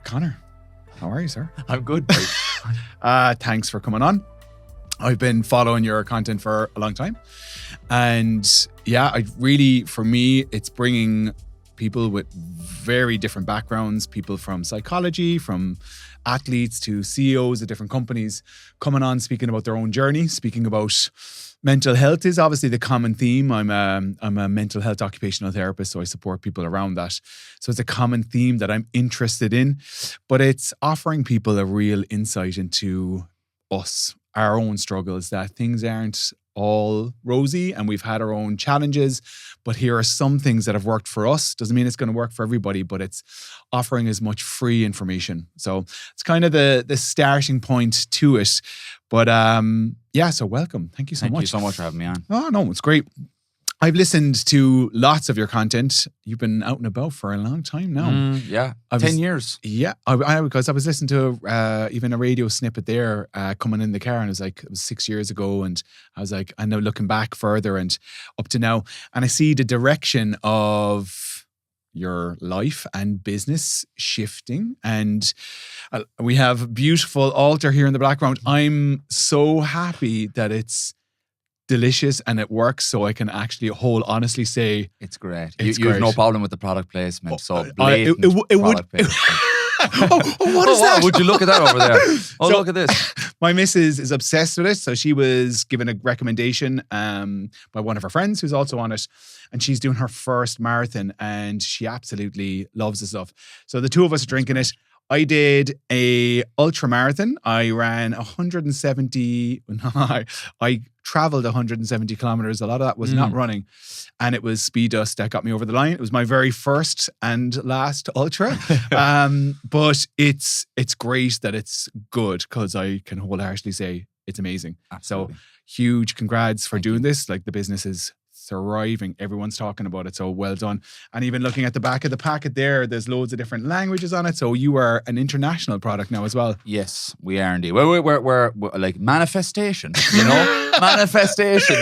Conor, how are you, sir? I'm good. Thanks for coming on. I've been following your content for a long time. And yeah, for me, it's bringing people with very different backgrounds, people from psychology, from athletes to CEOs of different companies, coming on, speaking about their own journey, speaking about mental health is obviously the common theme. I'm a mental health occupational therapist, so I support people around that. So it's a common theme that I'm interested in, but it's offering people a real insight into us, our own struggles, that things aren't all rosy and we've had our own challenges, but here are some things that have worked for us. Doesn't mean it's going to work for everybody, but it's offering as much free information. So it's kind of the starting point to it. But yeah, so welcome. Thank you so much. Thank you so much for having me on. Oh, no, it's great. I've listened to lots of your content. You've been out and about for a long time now. Yeah, 10 years. Yeah, because I was listening to even a radio snippet there coming in the car, and it was 6 years ago, and I was like, I know, looking back further and up to now, and I see the direction of your life and business shifting, and we have a beautiful altar here in the background. I'm so happy that it's delicious and it works, so I can actually honestly say it's great. You have no problem with the product placement. So blatant product placement. What is that? Would you look at that over there? Oh, look at this. My missus is obsessed with it. So she was given a recommendation by one of her friends who's also on it. And she's doing her first marathon and she absolutely loves the stuff. So the two of us are drinking it. I did a ultra marathon. I ran 170. I traveled 170 kilometers. A lot of that was not running, and it was speed dust that got me over the line. It was my very first and last ultra. But it's great that it's good, because I can wholeheartedly say it's amazing. Absolutely. So huge congrats for doing this. Like, the business is thriving. Everyone's talking about it. So well done. And even looking at the back of the packet there's loads of different languages on it. So you are an international product now as well. Yes, we are indeed. We're like manifestation, manifestation,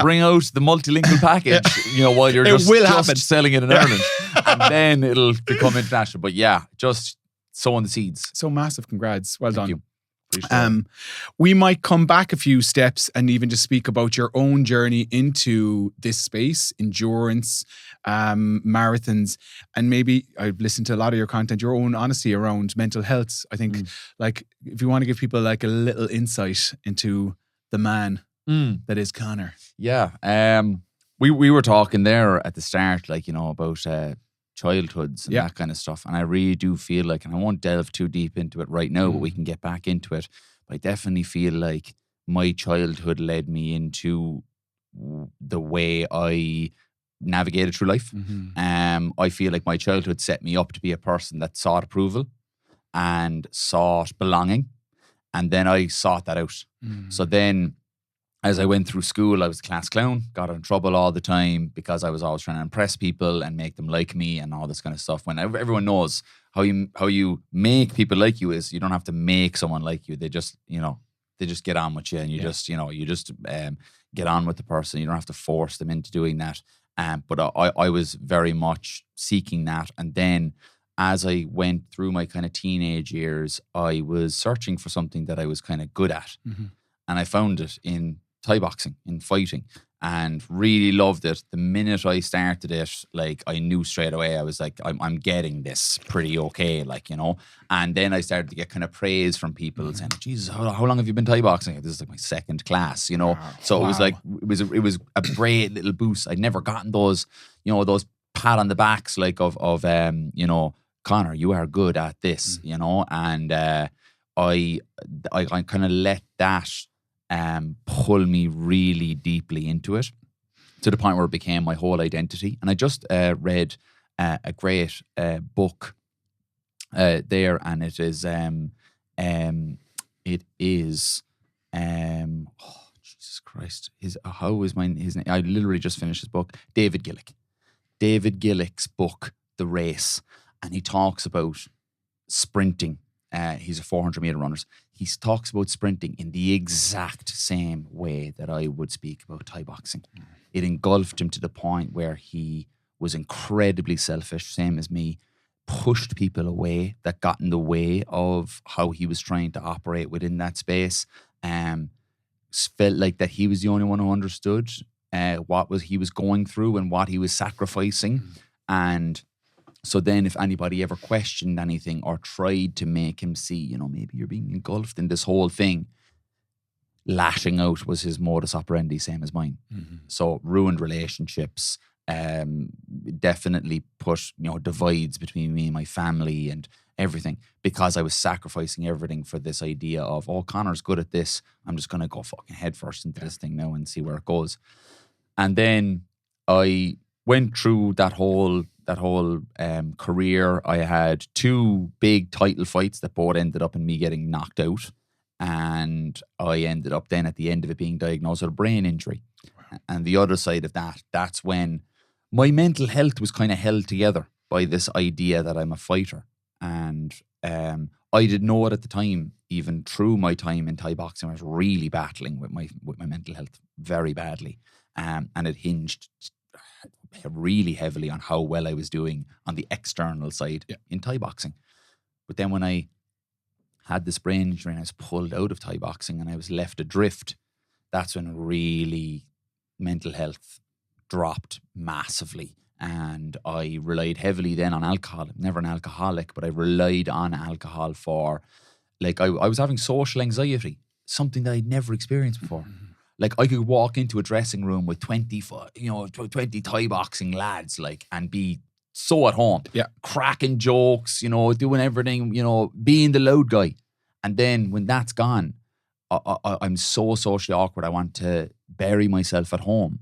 bring out the multilingual package, while you're just selling it in Ireland, and then it'll become international. But yeah, just sowing the seeds. So massive congrats. Well done. Thank you. We might come back a few steps and even just speak about your own journey into this space, endurance, marathons, and maybe I've listened to a lot of your content, your own honesty around mental health. I think like if you want to give people like a little insight into the man that is Conor. Yeah. We were talking there at the start, about childhoods and that kind of stuff. And I really do feel like, and I won't delve too deep into it right now, but we can get back into it. But I definitely feel like my childhood led me into the way I navigated through life. I feel like my childhood set me up to be a person that sought approval and sought belonging. And then I sought that out. So then, as I went through school, I was a class clown, got in trouble all the time because I was always trying to impress people and make them like me and all this kind of stuff. When everyone knows how you make people like you is, you don't have to make someone like you. They just, they just get on with you, and you just get on with the person. You don't have to force them into doing that. But I was very much seeking that. And then as I went through my kind of teenage years, I was searching for something that I was kind of good at. And I found it in Thai boxing, in fighting, and really loved it. The minute I started it, I knew straight away, I was like, I'm getting this pretty okay, And then I started to get kind of praise from people saying, Jesus, how long have you been Thai boxing? This is like my second class, So it was like, it was a great little boost. I'd never gotten those, those pat on the backs, of Conor, you are good at this, and I kind of let that pull me really deeply into it, to the point where it became my whole identity. And I just read a great book there, and it is Jesus Christ, his name? I literally just finished his book. David Gillick's book, The Race, and he talks about sprinting. He's a 400-meter runner. He talks about sprinting in the exact same way that I would speak about Thai boxing. It engulfed him to the point where he was incredibly selfish, same as me, pushed people away, that got in the way of how he was trying to operate within that space. Felt like that he was the only one who understood he was going through and what he was sacrificing. And so then if anybody ever questioned anything or tried to make him see, you know, maybe you're being engulfed in this whole thing, lashing out was his modus operandi, same as mine. So ruined relationships, definitely put, you know, divides between me and my family and everything, because I was sacrificing everything for this idea of, oh, Conor's good at this, I'm just going to go fucking head first into this thing now and see where it goes. And then I went through that whole career. I had 2 big title fights that both ended up in me getting knocked out. And I ended up then at the end of it being diagnosed with a brain injury. Wow. And the other side of that, that's when my mental health was kind of held together by this idea that I'm a fighter. And I didn't know it at the time, even through my time in Thai boxing. I was really battling with my mental health very badly. And it hinged really heavily on how well I was doing on the external side in Thai boxing. But then when I had this brain injury and I was pulled out of Thai boxing and I was left adrift, that's when really mental health dropped massively. And I relied heavily then on alcohol. I'm never an alcoholic, but I relied on alcohol for, like, I was having social anxiety, something that I'd never experienced before. Like, I could walk into a dressing room with 20 Thai boxing lads, like, and be so at home, cracking jokes, you know, doing everything, you know, being the loud guy. And then when that's gone, I'm so socially awkward. I want to bury myself at home.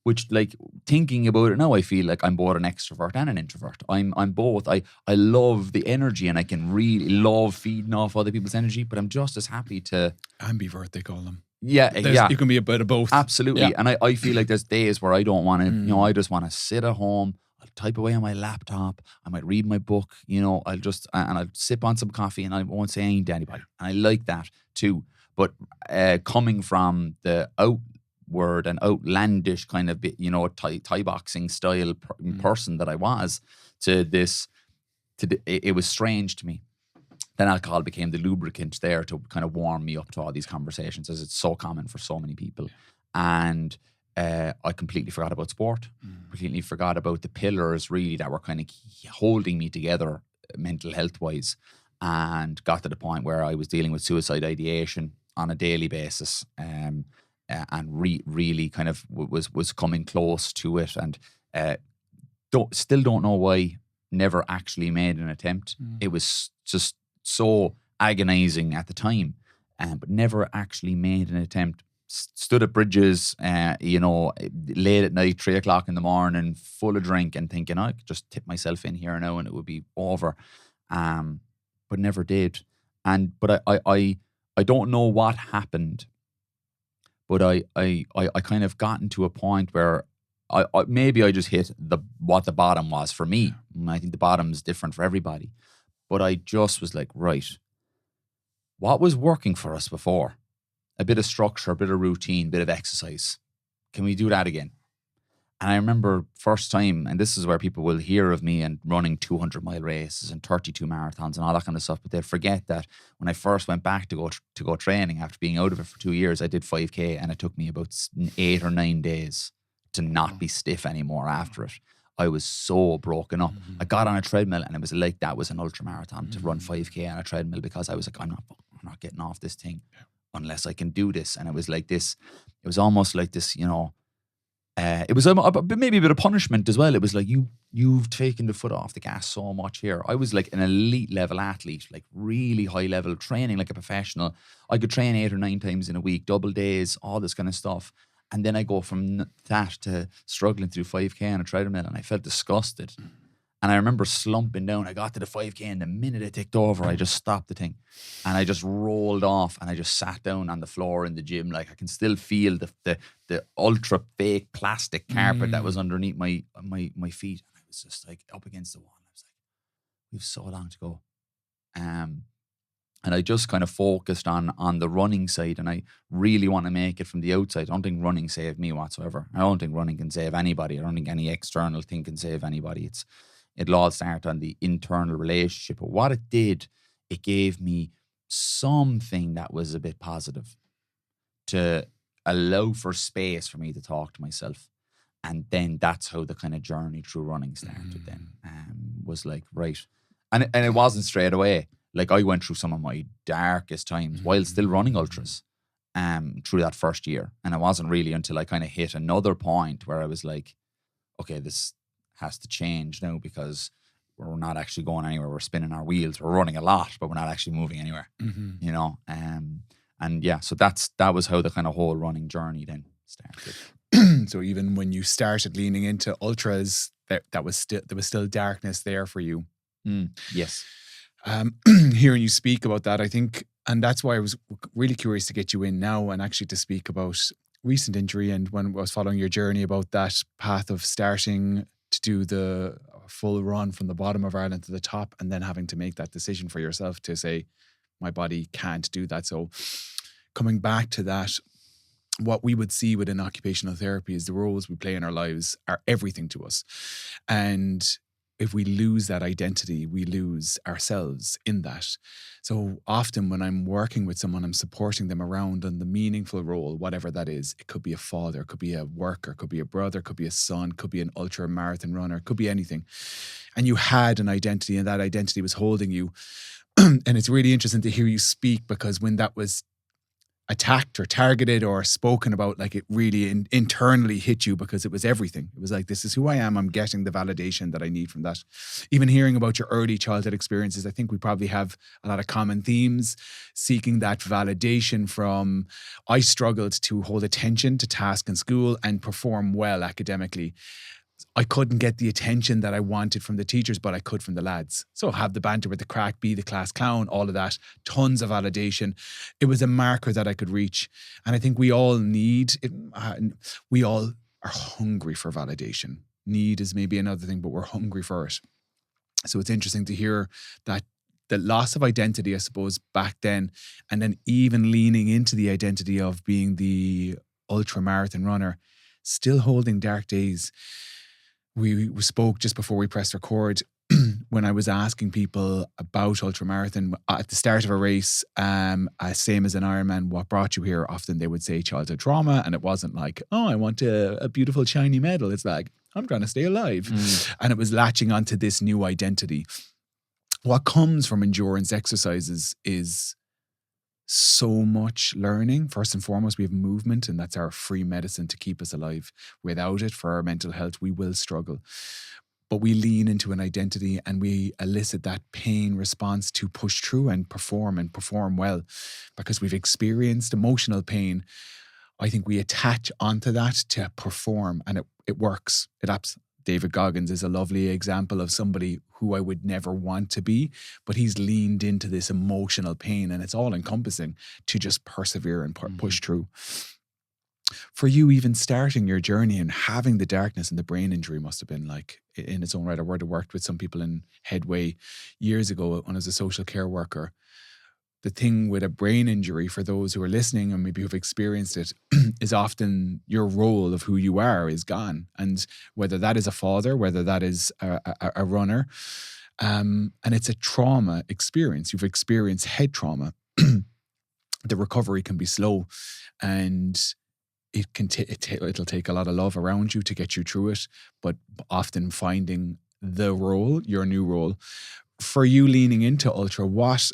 Which, like, thinking about it now, I feel like I'm both an extrovert and an introvert. I'm both. I love the energy and I can really love feeding off other people's energy, but I'm just as happy to... Ambivert, they call them. Yeah. You can be a bit of both. Absolutely. Yeah. And I feel like there's days where I don't want to, you know, I just want to sit at home, I'll type away on my laptop, I might read my book, you know, I'll sip on some coffee and I won't say anything to anybody. And I like that too. But coming from the outward and outlandish kind of, you know, Thai boxing style person that I was, to this, it was strange to me. Then alcohol became the lubricant there to kind of warm me up to all these conversations, as it's so common for so many people. And I completely forgot about sport, completely forgot about the pillars really that were kind of holding me together mental health wise, and got to the point where I was dealing with suicide ideation on a daily basis, and really kind of was coming close to it, and still don't know why. Never actually made an attempt. It was just so agonizing at the time, but never actually made an attempt. Stood at bridges, you know, late at night, 3 o'clock in the morning, full of drink, and thinking I could just tip myself in here now and it would be over, but never did. But I don't know what happened, but I kind of gotten to a point where maybe I just hit what the bottom was for me. I think the bottom is different for everybody. But I just was like, right, what was working for us before? A bit of structure, a bit of routine, a bit of exercise. Can we do that again? And I remember first time, and this is where people will hear of me and running 200-mile races and 32 marathons and all that kind of stuff, but they'll forget that when I first went back to go training after being out of it for 2 years, I did 5K and it took me about 8 or 9 days to not be stiff anymore after it. I was so broken up. I got on a treadmill and it was like that was an ultra marathon to run 5K on a treadmill, because I was like, I'm not getting off this thing unless I can do this. And it was like this, it was almost like this, you know, it was maybe a bit of punishment as well. It was like, you've taken the foot off the gas so much here. I was like an elite level athlete, like really high level training like a professional. I could train 8 or 9 times in a week, double days, all this kind of stuff. And then I go from that to struggling through 5K on a treadmill, and I felt disgusted. And I remember slumping down. I got to the 5K, and the minute it ticked over, I just stopped the thing. And I just rolled off, and I just sat down on the floor in the gym. Like, I can still feel the ultra fake plastic carpet that was underneath my feet. And I was just like up against the wall. I was like, we've so long to go. And I just kind of focused on the running side, and I really want to make it from the outside. I don't think running saved me whatsoever. I don't think running can save anybody. I don't think any external thing can save anybody. It'll all start on the internal relationship. But what it did, it gave me something that was a bit positive to allow for space for me to talk to myself. And then that's how the kind of journey through running started then. Was like, right. And it wasn't straight away. Like, I went through some of my darkest times while still running ultras through that first year. And it wasn't really until I kind of hit another point where I was like, okay, this has to change now, because we're not actually going anywhere. We're spinning our wheels. We're running a lot, but we're not actually moving anywhere, you know? And yeah, so that was how the kind of whole running journey then started. So even when you started leaning into ultras, there was still darkness there for you. Yes. Hearing you speak about that, I think, and that's why I was really curious to get you in now and actually to speak about recent injury, and when I was following your journey about that path of starting to do the full run from the bottom of Ireland to the top, and then having to make that decision for yourself to say, my body can't do that. So coming back to that, what we would see within occupational therapy is the roles we play in our lives are everything to us. And if we lose that identity, we lose ourselves in that. So often when I'm working with someone, I'm supporting them around on the meaningful role, whatever that is. It could be a father, it could be a worker, it could be a brother, it could be a son, it could be an ultra marathon runner, it could be anything. And you had an identity, and that identity was holding you. And it's really interesting to hear you speak, because when that was attacked or targeted or spoken about, like, it really internally hit you, because it was everything. It was like, this is who I am. I'm getting the validation that I need from that. Even hearing about your early childhood experiences, I think we probably have a lot of common themes, seeking that validation from, I struggled to hold attention to task in school and perform well academically. I couldn't get the attention that I wanted from the teachers, but I could from the lads. So have the banter with the crack, be the class clown, all of that, tons of validation. It was a marker that I could reach. And I think we all need it. We all are hungry for validation. Need is maybe another thing, but we're hungry for it. So it's interesting to hear that the loss of identity, I suppose, back then, and then even leaning into the identity of being the ultra marathon runner, still holding dark days. We spoke just before we pressed record when I was asking people about ultramarathon at the start of a race, same as an Ironman, what brought you here? Often they would say childhood trauma, and it wasn't like, oh, I want a beautiful shiny medal. It's like, I'm trying to stay alive. And it was latching onto this new identity. What comes from endurance exercises is so much learning. First and foremost, we have movement, and that's our free medicine to keep us alive. Without it, for our mental health, we will struggle. But we lean into an identity, and we elicit that pain response to push through and perform well, because we've experienced emotional pain. I think we attach onto that to perform, and it works. David Goggins is a lovely example of somebody who I would never want to be, but he's leaned into this emotional pain, and it's all encompassing to just persevere and push through. For you, even starting your journey and having the darkness and the brain injury must have been like, in its own right. I would have worked with some people in Headway years ago when I was a social care worker. The thing with a brain injury, for those who are listening and maybe who've experienced it, is often your role of who you are is gone. And whether that is a father, whether that is a runner, and it's a trauma experience. You've experienced head trauma. The recovery can be slow, and it can it'll take a lot of love around you to get you through it, but often finding the role, your new role. For you leaning into ultra,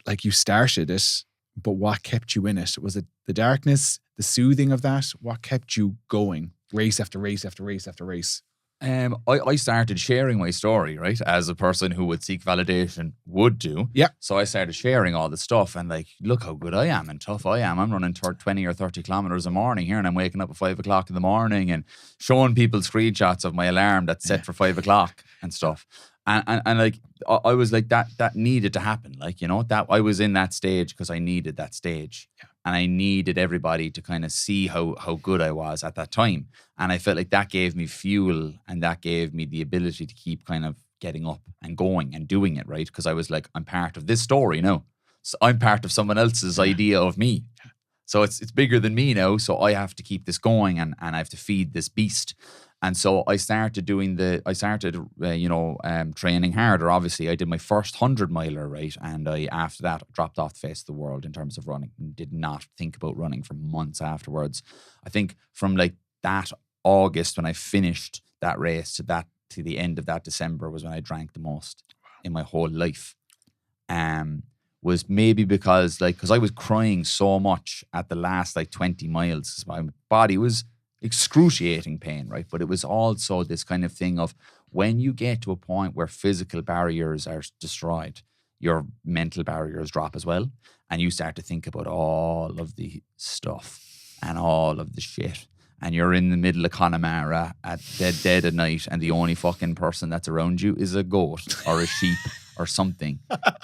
like you started it, but what kept you in it? Was it the darkness, the soothing of that? What kept you going? Race after race after race after race. I started sharing my story, right? As a person who would seek validation would do. Yeah. So I started sharing all the stuff, and like, look how good I am and tough I am. I'm running 20 or 30 kilometers a morning here, and I'm waking up at 5 o'clock in the morning and showing people screenshots of my alarm that's set for 5 o'clock and stuff. And like, I was like, that needed to happen. Like, you know, that I was in that stage because I needed that stage. Yeah. And I needed everybody to kind of see how good I was at that time. And I felt like that gave me fuel, and that gave me the ability to keep kind of getting up and going and doing it, right? Because I was like, I'm part of this story now. So I'm part of someone else's idea of me. So it's bigger than me now. So I have to keep this going, and I have to feed this beast. And so I started training harder. Obviously, I did my first 100-miler, right? And after that, dropped off the face of the world in terms of running. Did not think about running for months afterwards. I think from like that August when I finished that race to the end of that December was when I drank the most in my whole life. Was maybe because I was crying so much at the last 20 miles. My body was excruciating pain, right? But it was also this kind of thing of when you get to a point where physical barriers are destroyed, your mental barriers drop as well. And you start to think about all of the stuff and all of the shit. And you're in the middle of Connemara at dead at night, and the only fucking person that's around you is a goat or a sheep or something.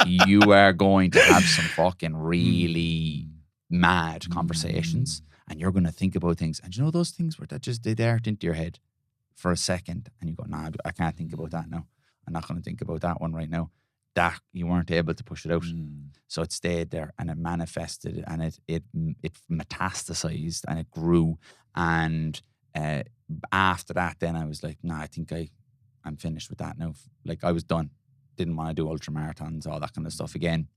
You are going to have some fucking really mad conversations, and you're going to think about things. And you know those things where they dart into your head for a second, and you go, "Nah, I can't think about that now. I'm not going to think about that one right now." That you weren't able to push it out, so it stayed there, and it manifested, and it metastasized, and it grew. And after that, then I was like, "Nah, I think I'm finished with that now." Like I was done. Didn't want to do ultramarathons, all that kind of stuff again.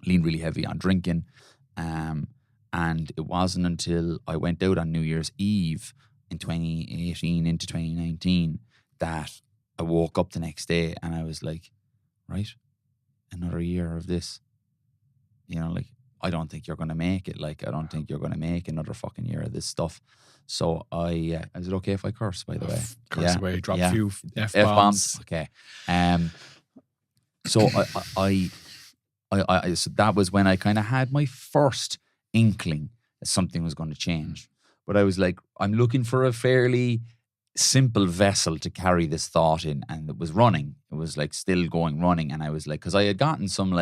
Leaned really heavy on drinking, and it wasn't until I went out on New Year's Eve in 2018 into 2019 that I woke up the next day and I was like, right, another year of this. I don't think you're going to make it. I don't think you're going to make another fucking year of this stuff. So is it okay if I curse, by the way? Curse away, drop a few F-bombs. Okay. So so that was when I kind of had my first inkling that something was going to change. But I was like, I'm looking for a fairly simple vessel to carry this thought in, and it was running. It was still going running, and I was like, because I had gotten some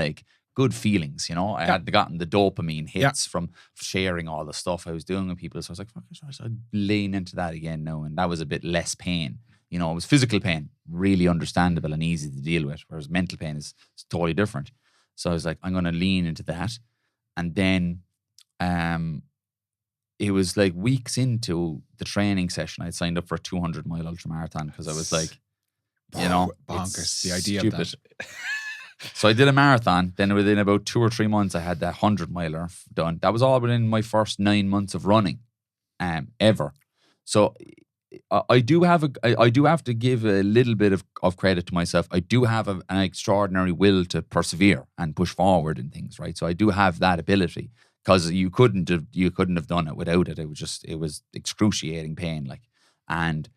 good feelings, I had gotten the dopamine hits from sharing all the stuff I was doing with people. So I was like, fuck it, so I'd lean into that again now, and that was a bit less pain. It was physical pain, really understandable and easy to deal with, whereas mental pain is totally different. So I was like, I'm going to lean into that. And then it was weeks into the training session, I'd signed up for a 200-mile ultramarathon because I was like, bonkers, the idea stupid. of that. So I did a marathon. Then within about 2 or 3 months, I had that 100-miler done. That was all within my first 9 months of running, ever. So I do have to give a little bit of credit to myself. I do have an extraordinary will to persevere and push forward in things, right? So I do have that ability, because you couldn't have done it without it. It was excruciating pain, and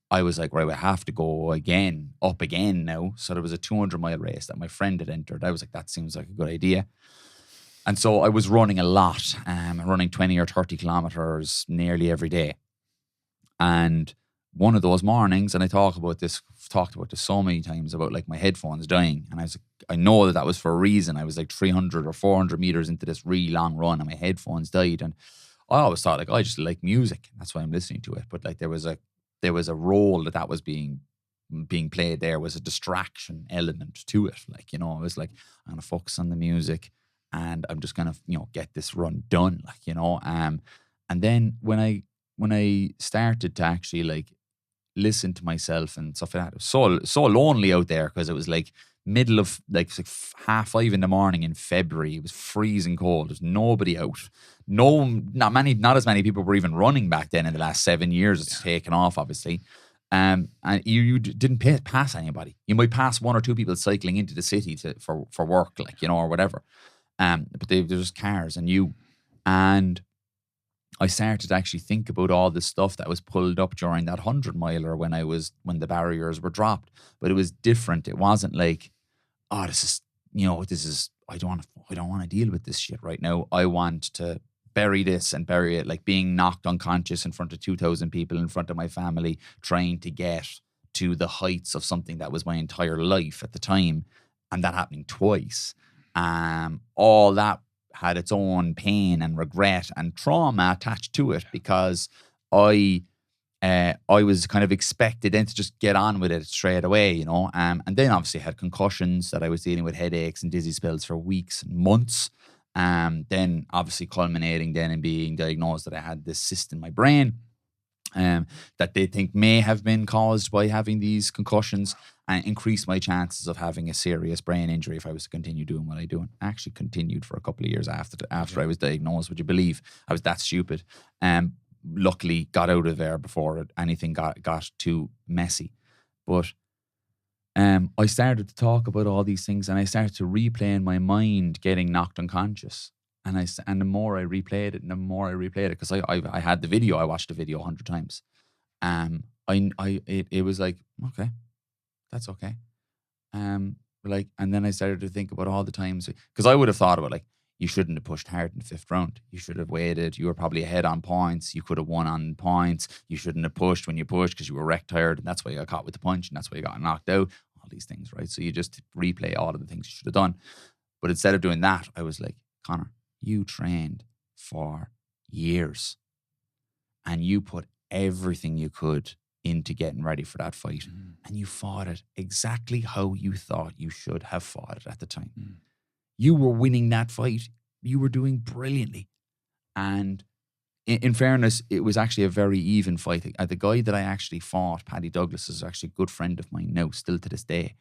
I was like, right, I have to go up again now. So there was a 200-mile race that my friend had entered. I was like, that seems like a good idea. And so I was running a lot, running 20 or 30 kilometers nearly every day. And one of those mornings, and I talked about this so many times, about my headphones dying. And I was like, I know that was for a reason. I was 300 or 400 meters into this really long run, and my headphones died. And I always thought I just like music. That's why I'm listening to it. But there was a role that was being played. There was a distraction element to it. I was like, I'm going to focus on the music, and I'm just going to, get this run done. And then when I started to actually listen to myself and stuff like that, it was so lonely out there, because it was middle of 5:30 in the morning in February. It was freezing cold. There's nobody out. Not as many people were even running back then. In the last 7 years, it's taken off, obviously. And you didn't pass anybody. You might pass 1 or 2 people cycling into the city for work, or whatever. But they're just cars and you. And I started to actually think about all the stuff that was pulled up during that 100-miler when the barriers were dropped. But it was different. It wasn't this is I don't want to deal with this shit right now. I want to bury this and bury it, being knocked unconscious in front of 2,000 people, in front of my family, trying to get to the heights of something that was my entire life at the time, and that happening twice. All that had its own pain and regret and trauma attached to it, because I was kind of expected then to just get on with it straight away, and then obviously I had concussions that I was dealing with, headaches and dizzy spells for weeks and months. Then obviously culminating then in being diagnosed that I had this cyst in my brain. that they think may have been caused by having these concussions, and increase my chances of having a serious brain injury if I was to continue doing what I do. And I actually continued for a couple of years after I was diagnosed. Would you believe I was that stupid? Luckily got out of there before anything got too messy. But I started to talk about all these things, and I started to replay in my mind getting knocked unconscious. And the more I replayed it, because I had the video, I watched the video 100 times. It was like, okay, that's okay. And then I started to think about all the times, because I would have thought about, like, you shouldn't have pushed hard in the 5th round. You should have waited. You were probably ahead on points. You could have won on points. You shouldn't have pushed when you pushed because you were wreck tired, and that's why you got caught with the punch, and that's why you got knocked out. All these things, right? So you just replay all of the things you should have done. But instead of doing that, I was like, Conor, you trained for years, and you put everything you could into getting ready for that fight, and you fought it exactly how you thought you should have fought it at the time. You were winning that fight. You were doing brilliantly. And in fairness, it was actually a very even fight. The guy that I actually fought, Paddy Douglas, is actually a good friend of mine now, still to this day.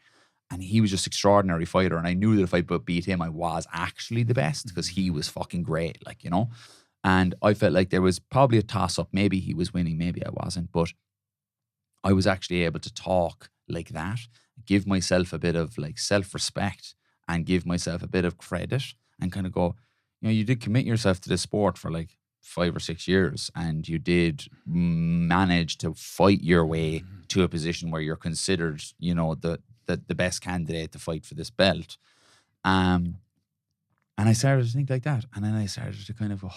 And he was just an extraordinary fighter. And I knew that if I beat him, I was actually the best, because he was fucking great, like, you know. And I felt like there was probably a toss-up. Maybe he was winning, maybe I wasn't. But I was actually able to talk like that, give myself a bit of, like, self-respect, and give myself a bit of credit, and kind of go, you know, you did commit yourself to this sport for like 5 or 6 years, and you did manage to fight your way to a position where you're considered, you know, the best candidate to fight for this belt. And I started to think like that. And then I started to kind of go,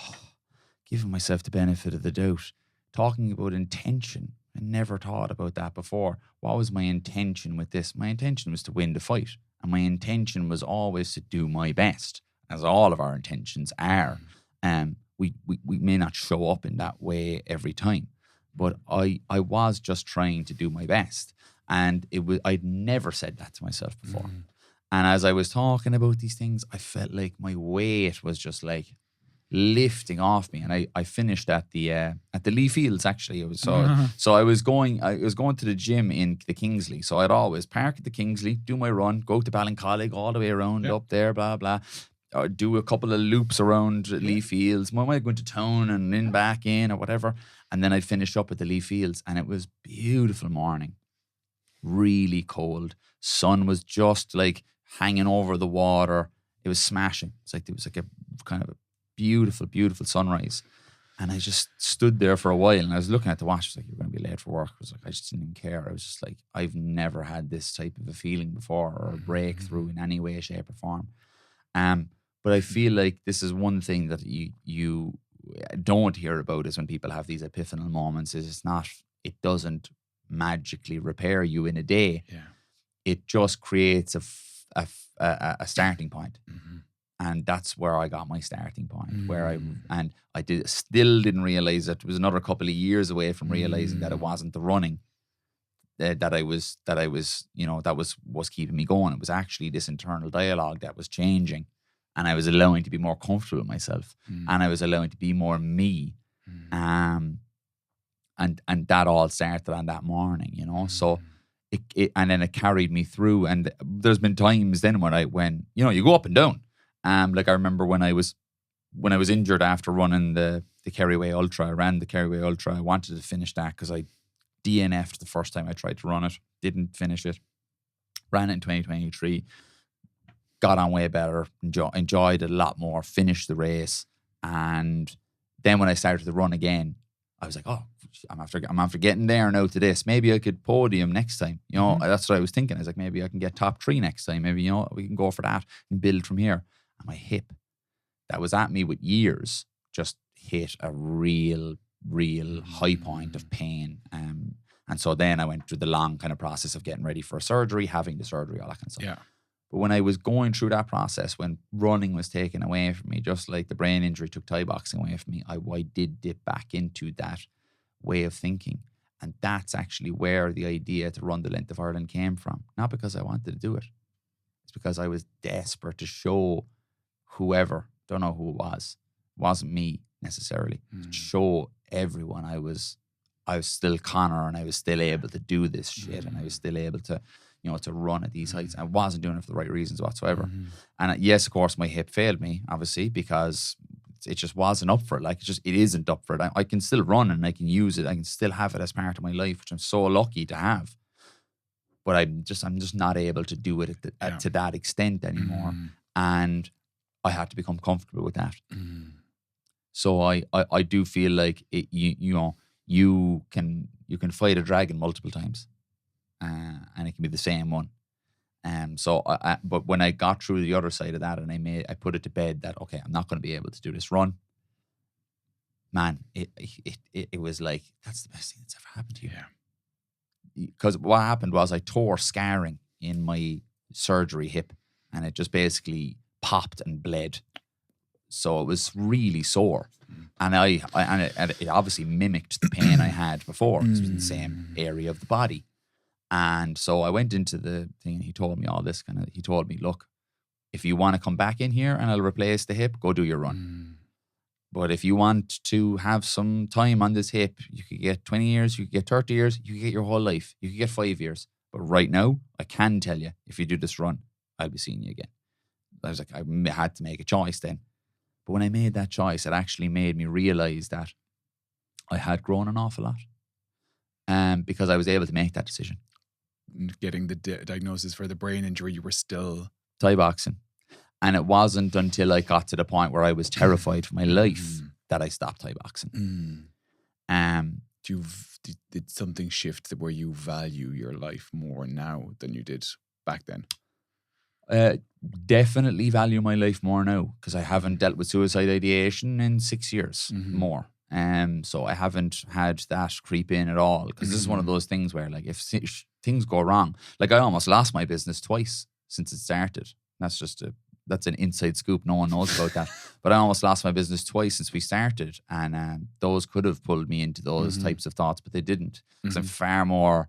giving myself the benefit of the doubt, talking about intention. I never thought about that before. What was my intention with this? My intention was to win the fight. And my intention was always to do my best, as all of our intentions are. We may not show up in that way every time, but I was just trying to do my best. And I'd never said that to myself before. And as I was talking about these things, I felt like my weight was just like lifting off me. And I finished at the Lee Fields, actually. It was so I was going to the gym in the Kingsley. So I'd always park at the Kingsley, do my run, go to Ballincollig, all the way around up there, blah blah, or do a couple of loops around Lee Fields. I might go into town and then back in or whatever, and then I'd finish up at the Lee Fields. And it was beautiful morning, really cold. Sun was just like hanging over the water. It was smashing. It was like a kind of a beautiful, beautiful sunrise. And I just stood there for a while, and I was looking at the watch. I was like, you're going to be late for work. I was like, I just didn't even care. I was just like, I've never had this type of a feeling before, or a breakthrough in any way, shape or form. But I feel like this is one thing that you don't hear about, is when people have these epiphanal moments, it doesn't magically repair you in a day. Yeah. It just creates a starting point. And that's where I got my starting point, I still didn't realize that it was another couple of years away from realizing that it wasn't the running that I was, you know, that was keeping me going. It was actually this internal dialogue that was changing, and I was allowing to be more comfortable with myself, and I was allowing to be more me. And that all started on that morning, you know. So and then it carried me through. And there's been times then when you know, you go up and down. Like I remember when I was injured after running the Kerryway Ultra. I ran the Kerryway Ultra. I wanted to finish that because I DNF'd the first time I tried to run it. Didn't finish it. Ran it in 2023. Got on way better. Enjoyed it a lot more. Finished the race. And then when I started to run again, I was like, oh, I'm after getting there now to this. Maybe I could podium next time. You know, that's what I was thinking. I was like, maybe I can get top 3 next time. Maybe, you know, we can go for that and build from here. And my hip, that was at me with years, just hit a real high point of pain. And so then I went through the long kind of process of getting ready for a surgery, having the surgery, all that kind of stuff. Yeah. But when I was going through that process, when running was taken away from me, just like the brain injury took Thai boxing away from me, I did dip back into that way of thinking. And that's actually where the idea to run the length of Ireland came from. Not because I wanted to do it. It's because I was desperate to show whoever, don't know who it wasn't me necessarily, to show everyone I was I was still Conor, and I was still able to do this shit, and I was still able to, to run at these heights. I wasn't doing it for the right reasons whatsoever. And yes, of course, my hip failed me, obviously, because it just wasn't up for it. Like, it isn't up for it. I can still run and I can use it. I can still have it as part of my life, which I'm so lucky to have. But I'm just not able to do it to that extent anymore. And I had to become comfortable with that. So I do feel like you can fight a dragon multiple times, and it can be the same one. But when I got through the other side of that, and I put it to bed that, okay, I'm not going to be able to do this run. Man, it was like, that's the best thing that's ever happened to you. Because what happened was I tore scarring in my surgery hip, and it just basically popped and bled. So it was really sore, and it obviously mimicked the pain I had before. It was in the same area of the body. And so I went into the thing, and he told me all this he told me, look, if you want to come back in here and I'll replace the hip, go do your run. But if you want to have some time on this hip, you could get 20 years, you could get 30 years, you could get your whole life, you could get 5 years. But right now, I can tell you, if you do this run, I'll be seeing you again. I was like, I had to make a choice then. But when I made that choice, it actually made me realize that I had grown an awful lot. Because I was able to make that decision. Getting the diagnosis for the brain injury, you were still Thai boxing. And it wasn't until I got to the point where I was terrified for my life that I stopped Thai boxing. Did something shift where you value your life more now than you did back then? Definitely value my life more now, because I haven't dealt with suicide ideation in 6 years more. So I haven't had that creep in at all, because this is one of those things where, like, if things go wrong, like, I almost lost my business twice since it started. That's an inside scoop. No one knows about that. But I almost lost my business twice since we started, and those could have pulled me into those types of thoughts, but they didn't, because I'm far more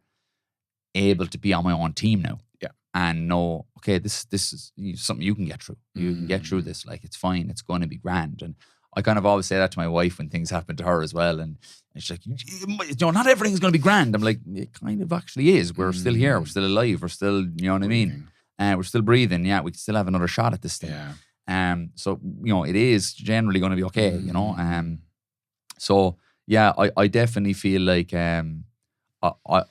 able to be on my own team now. And know, okay, this is something you can get through. You can get through this. Like, it's fine. It's going to be grand. And I kind of always say that to my wife when things happen to her as well. And she's like, not everything's going to be grand. I'm like, it kind of actually is. We're still here. We're still alive. We're still, you know what I mean? We're still breathing. Yeah, we still have another shot at this thing. So, it is generally going to be okay, So, yeah, I definitely feel like a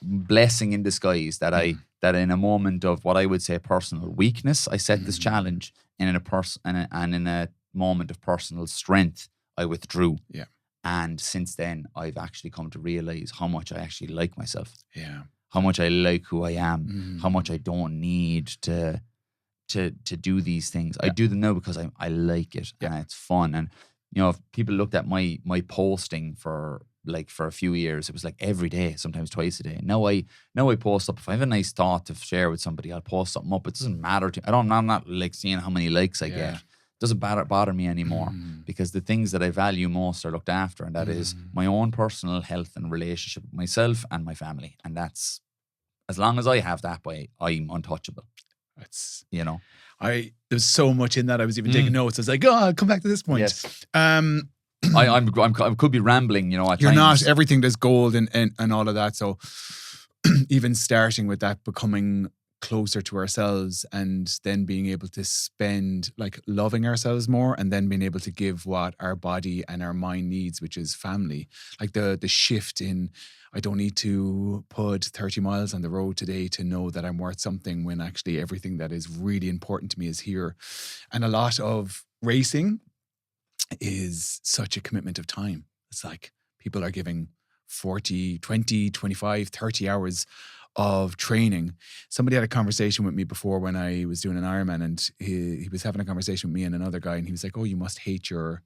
blessing in disguise that in a moment of what I would say personal weakness, I set this challenge, and in a moment of personal strength, I withdrew. And since then, I've actually come to realize how much I actually like myself. How much I like who I am. How much I don't need to do these things. I do them now because I like it, and it's fun. And if people looked at my posting for a few years, it was like every day, sometimes twice a day. Now I post up. If I have a nice thought to share with somebody, I'll post something up. It doesn't matter to I'm not like seeing how many likes I get. It doesn't bother me anymore, because the things that I value most are looked after, and that is my own personal health and relationship with myself and my family. And that's, as long as I have that way, I'm untouchable. That's there's so much in that. I was even taking notes. I was like, I'll come back to this point. Yes. I could be rambling, at You're times. not. Everything there's gold and all of that. So even starting with that, becoming closer to ourselves, and then being able to spend, like, loving ourselves more, and then being able to give what our body and our mind needs, which is family. Like the shift in, I don't need to put 30 miles on the road today to know that I'm worth something, when actually everything that is really important to me is here. And a lot of racing is such a commitment of time. It's like people are giving 40, 20, 25, 30 hours of training. Somebody had a conversation with me before when I was doing an Ironman, and he was having a conversation with me and another guy, and he was like, oh, you must hate your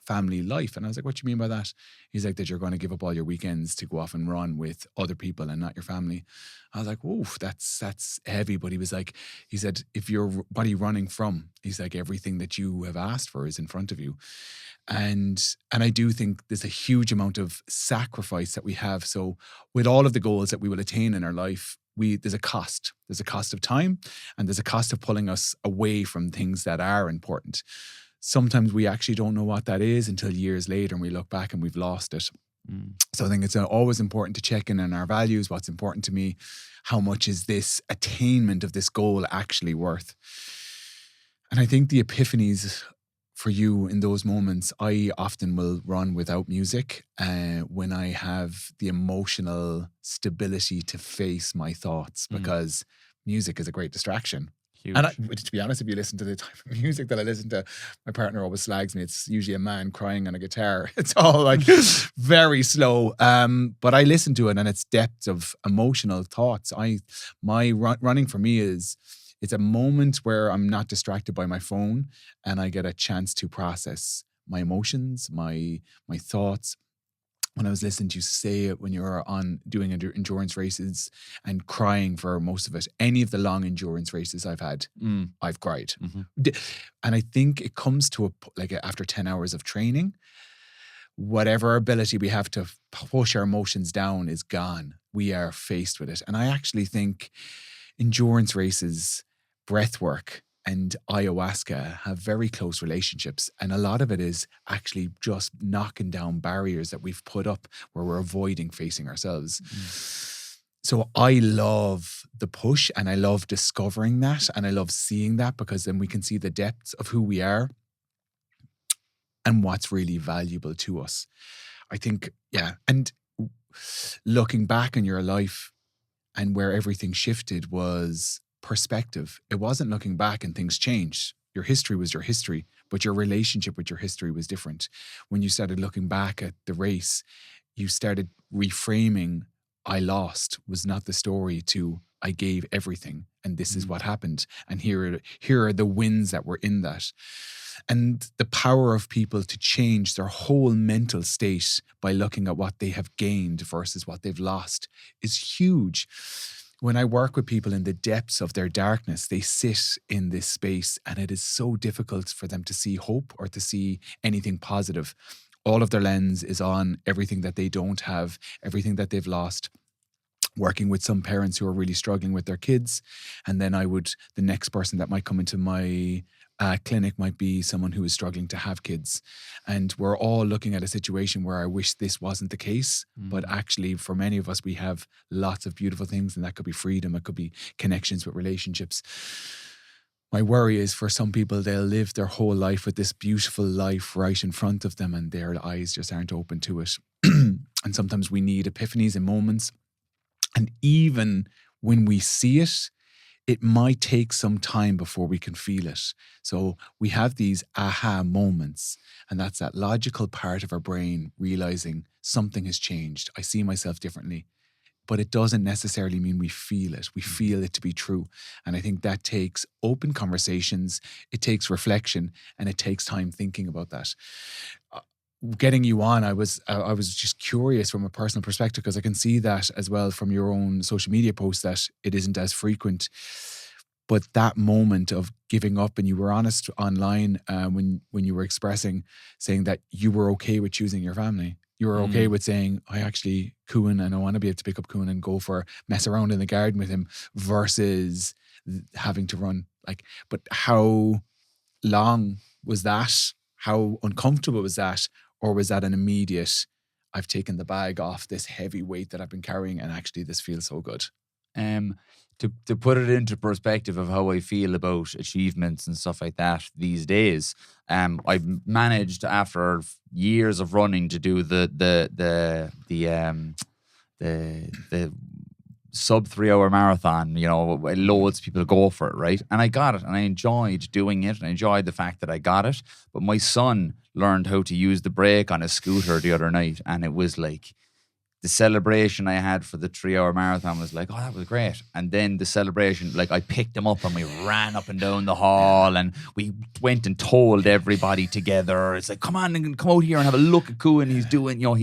family life. And I was like, what do you mean by that? He's like, that you're going to give up all your weekends to go off and run with other people and not your family. I was like, whoa, that's heavy. But he said, if you're, what are you running from? He's like, everything that you have asked for is in front of you. And I do think there's a huge amount of sacrifice that we have. So with all of the goals that we will attain in our life, there's a cost. There's a cost of time, and there's a cost of pulling us away from things that are important. Sometimes we actually don't know what that is until years later, and we look back and we've lost it. So I think it's always important to check in on our values, what's important to me, how much is this attainment of this goal actually worth? And I think the epiphanies for you in those moments, I often will run without music when I have the emotional stability to face my thoughts, because music is a great distraction. Huge. And to be honest, if you listen to the type of music that I listen to, my partner always slags me. It's usually a man crying on a guitar. It's all like very slow. But I listen to it and it's depth of emotional thoughts. Running for me it's a moment where I'm not distracted by my phone and I get a chance to process my emotions, my thoughts. When I was listening to you say it when you were on doing endurance races and crying for most of it, any of the long endurance races I've had, I've cried. And I think it comes to after 10 hours of training, whatever ability we have to push our emotions down is gone. We are faced with it. And I actually think endurance races, breath work, and ayahuasca have very close relationships. And a lot of it is actually just knocking down barriers that we've put up where we're avoiding facing ourselves. So I love the push and I love discovering that and I love seeing that, because then we can see the depths of who we are and what's really valuable to us. I think, and looking back on your life and where everything shifted was perspective. It wasn't looking back and things changed. Your history was your history, but your relationship with your history was different. When you started looking back at the race, you started reframing, I lost was not the story, to I gave everything and this is what happened. And here are the wins that were in that. And the power of people to change their whole mental state by looking at what they have gained versus what they've lost is huge. When I work with people in the depths of their darkness, they sit in this space and it is so difficult for them to see hope or to see anything positive. All of their lens is on everything that they don't have, everything that they've lost. Working with some parents who are really struggling with their kids. And then the next person that might come into my clinic might be someone who is struggling to have kids. And we're all looking at a situation where I wish this wasn't the case. But actually, for many of us, we have lots of beautiful things, and that could be freedom. It could be connections with relationships. My worry is for some people, they'll live their whole life with this beautiful life right in front of them and their eyes just aren't open to it. And sometimes we need epiphanies and moments. And even when we see it, it might take some time before we can feel it. So we have these aha moments, and that's that logical part of our brain realizing something has changed. I see myself differently. But it doesn't necessarily mean we feel it. We feel it to be true. And I think that takes open conversations, it takes reflection, and it takes time thinking about that. Getting you on, I was just curious from a personal perspective, because I can see that as well from your own social media posts that it isn't as frequent. But that moment of giving up, and you were honest online when you were saying that you were okay with choosing your family. You were okay with saying, I actually Cuan and I want to be able to pick up Cuan and go for mess around in the garden with him versus having to run. But how long was that? How uncomfortable was that? Or was that an immediate, I've taken the bag off this heavy weight that I've been carrying and actually this feels so good? To put it into perspective of how I feel about achievements and stuff like that these days, I've managed after years of running to do the sub 3 hour marathon. You know, loads of people go for it, right? And I got it, and I enjoyed doing it, and I enjoyed the fact that I got it. But my son learned how to use the brake on his scooter the other night, and it was like the celebration I had for the 3 hour marathon was like, oh, that was great. And then the celebration, like I picked him up and we ran up and down the hall and we went and told everybody together. It's like, come on and come out here and have a look at Cuan. He's doing, you know,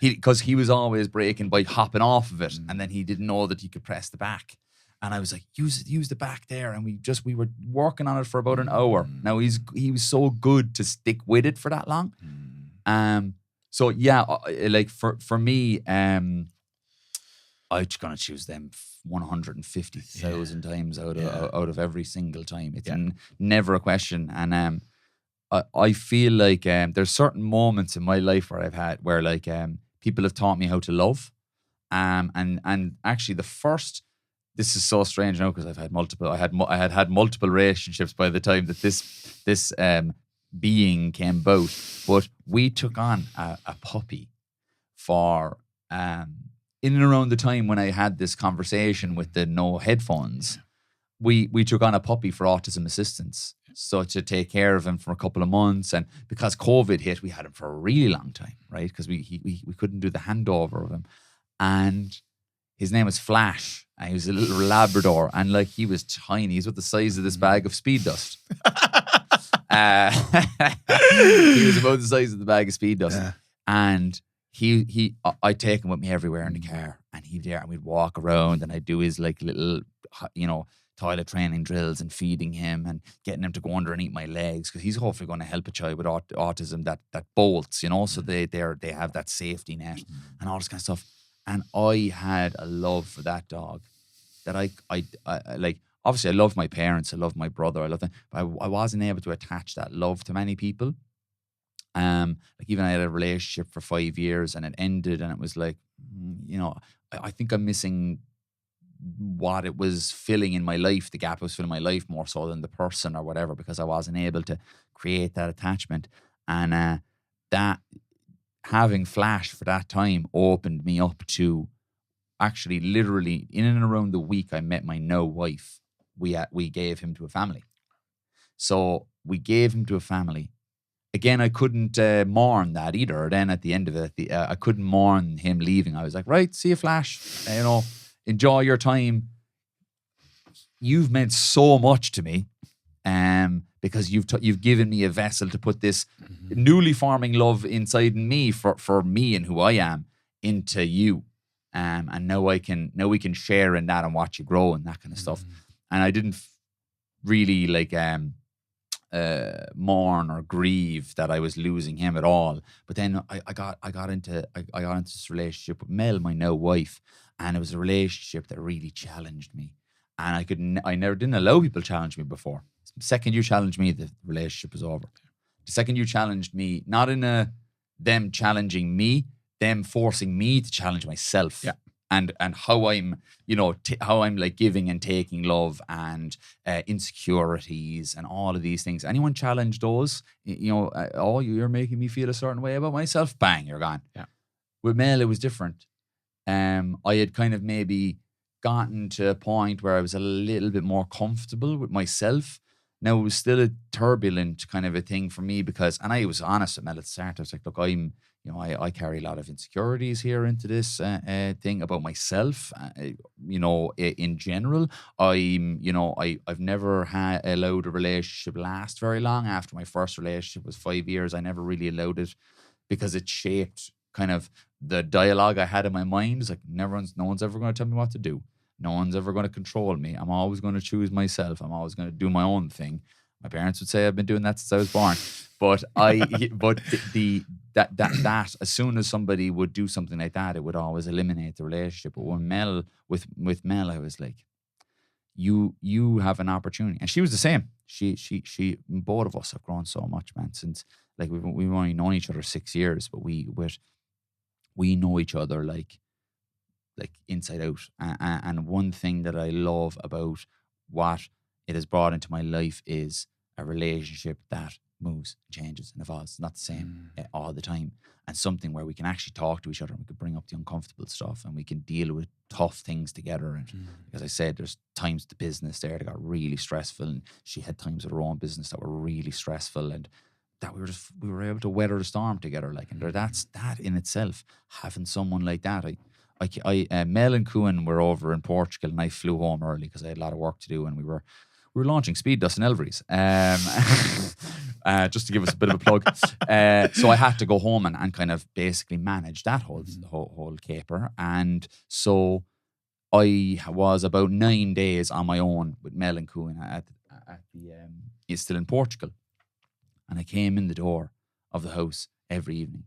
because he was always braking by hopping off of it. And then he didn't know that he could press the back. And I was like, use the back there. And we were working on it for about an hour. Now he was so good to stick with it for that long. So yeah, like for me, I'm just gonna choose them 150,000 times out of every single time. It's never a question. And I feel like there's certain moments in my life where I've had where like People have taught me how to love. And actually this is so strange now because I had multiple relationships by the time that this being came about. But we took on a puppy for in and around the time when I had this conversation with the no headphones. We took on a puppy for autism assistance, so to take care of him for a couple of months. And because COVID hit, we had him for a really long time, right? Because we couldn't do the handover of him. And his name was Flash, and he was a little Labrador, and like he was tiny. He's about the size of this bag of speed dust. He was about the size of the bag of speed dust, and I'd take him with me everywhere in the car, and he'd there, and we'd walk around, and I'd do his like little, toilet training drills and feeding him and getting him to go under and eat my legs, because he's hopefully going to help a child with autism that bolts, so they have that safety net and all this kind of stuff. And I had a love for that dog that I like. Obviously, I love my parents, I love my brother, I love them, but I wasn't able to attach that love to many people. Like even I had a relationship for 5 years and it ended, and it was like, I think I'm missing what it was filling in my life, the gap it was filling in my life more so than the person or whatever, because I wasn't able to create that attachment. And that having Flash for that time opened me up to actually literally in and around the week I met my now wife, we gave him to a family. So we gave him to a family. Again, I couldn't mourn that either. Then at the end of it, I couldn't mourn him leaving. I was like, right, see you, Flash. Enjoy your time. You've meant so much to me, because you've given me a vessel to put this newly forming love inside me for me and who I am into you, and now we can share in that and watch you grow and that kind of stuff. And I didn't really mourn or grieve that I was losing him at all. But then I got into this relationship with Mel, my now wife, and it was a relationship that really challenged me. And I never didn't allow people to challenge me before. The second you challenged me, the relationship was over. The second you challenged me, not in them challenging me, them forcing me to challenge myself. Yeah. And how I'm, how I'm like giving and taking love and insecurities and all of these things. Anyone challenge those? You're making me feel a certain way about myself. Bang, you're gone. Yeah. With Mel, it was different. I had kind of maybe gotten to a point where I was a little bit more comfortable with myself. Now, it was still a turbulent kind of a thing for me because, and I was honest with Mel at the start. I was like, look, I carry a lot of insecurities here into this thing about myself. In general, I've never allowed a relationship last very long. After my first relationship was 5 years, I never really allowed it because it shaped kind of the dialogue I had in my mind. It's like no one's ever going to tell me what to do. No one's ever going to control me. I'm always going to choose myself. I'm always going to do my own thing. My parents would say I've been doing that since I was born. But that as soon as somebody would do something like that, it would always eliminate the relationship. But when Mel, with Mel, I was like, you have an opportunity. And she was the same. She both of us have grown so much, man, since like we've only known each other 6 years, but we know each other like inside out. And one thing that I love about what it has brought into my life is a relationship that moves, changes, and evolves. It's not the same all the time. And something where we can actually talk to each other and we can bring up the uncomfortable stuff and we can deal with tough things together. And as I said, there's times the business there that got really stressful, and she had times of her own business that were really stressful, and that we were able to weather the storm together. Like, and that's that in itself, having someone like that. Mel and Cuan were over in Portugal, and I flew home early because I had a lot of work to do, and we were launching Speed Dust in Elvery's, just to give us a bit of a plug. So I had to go home and kind of basically manage that whole caper. And so I was about 9 days on my own with Mel and Cuan at the it's still in Portugal. And I came in the door of the house every evening,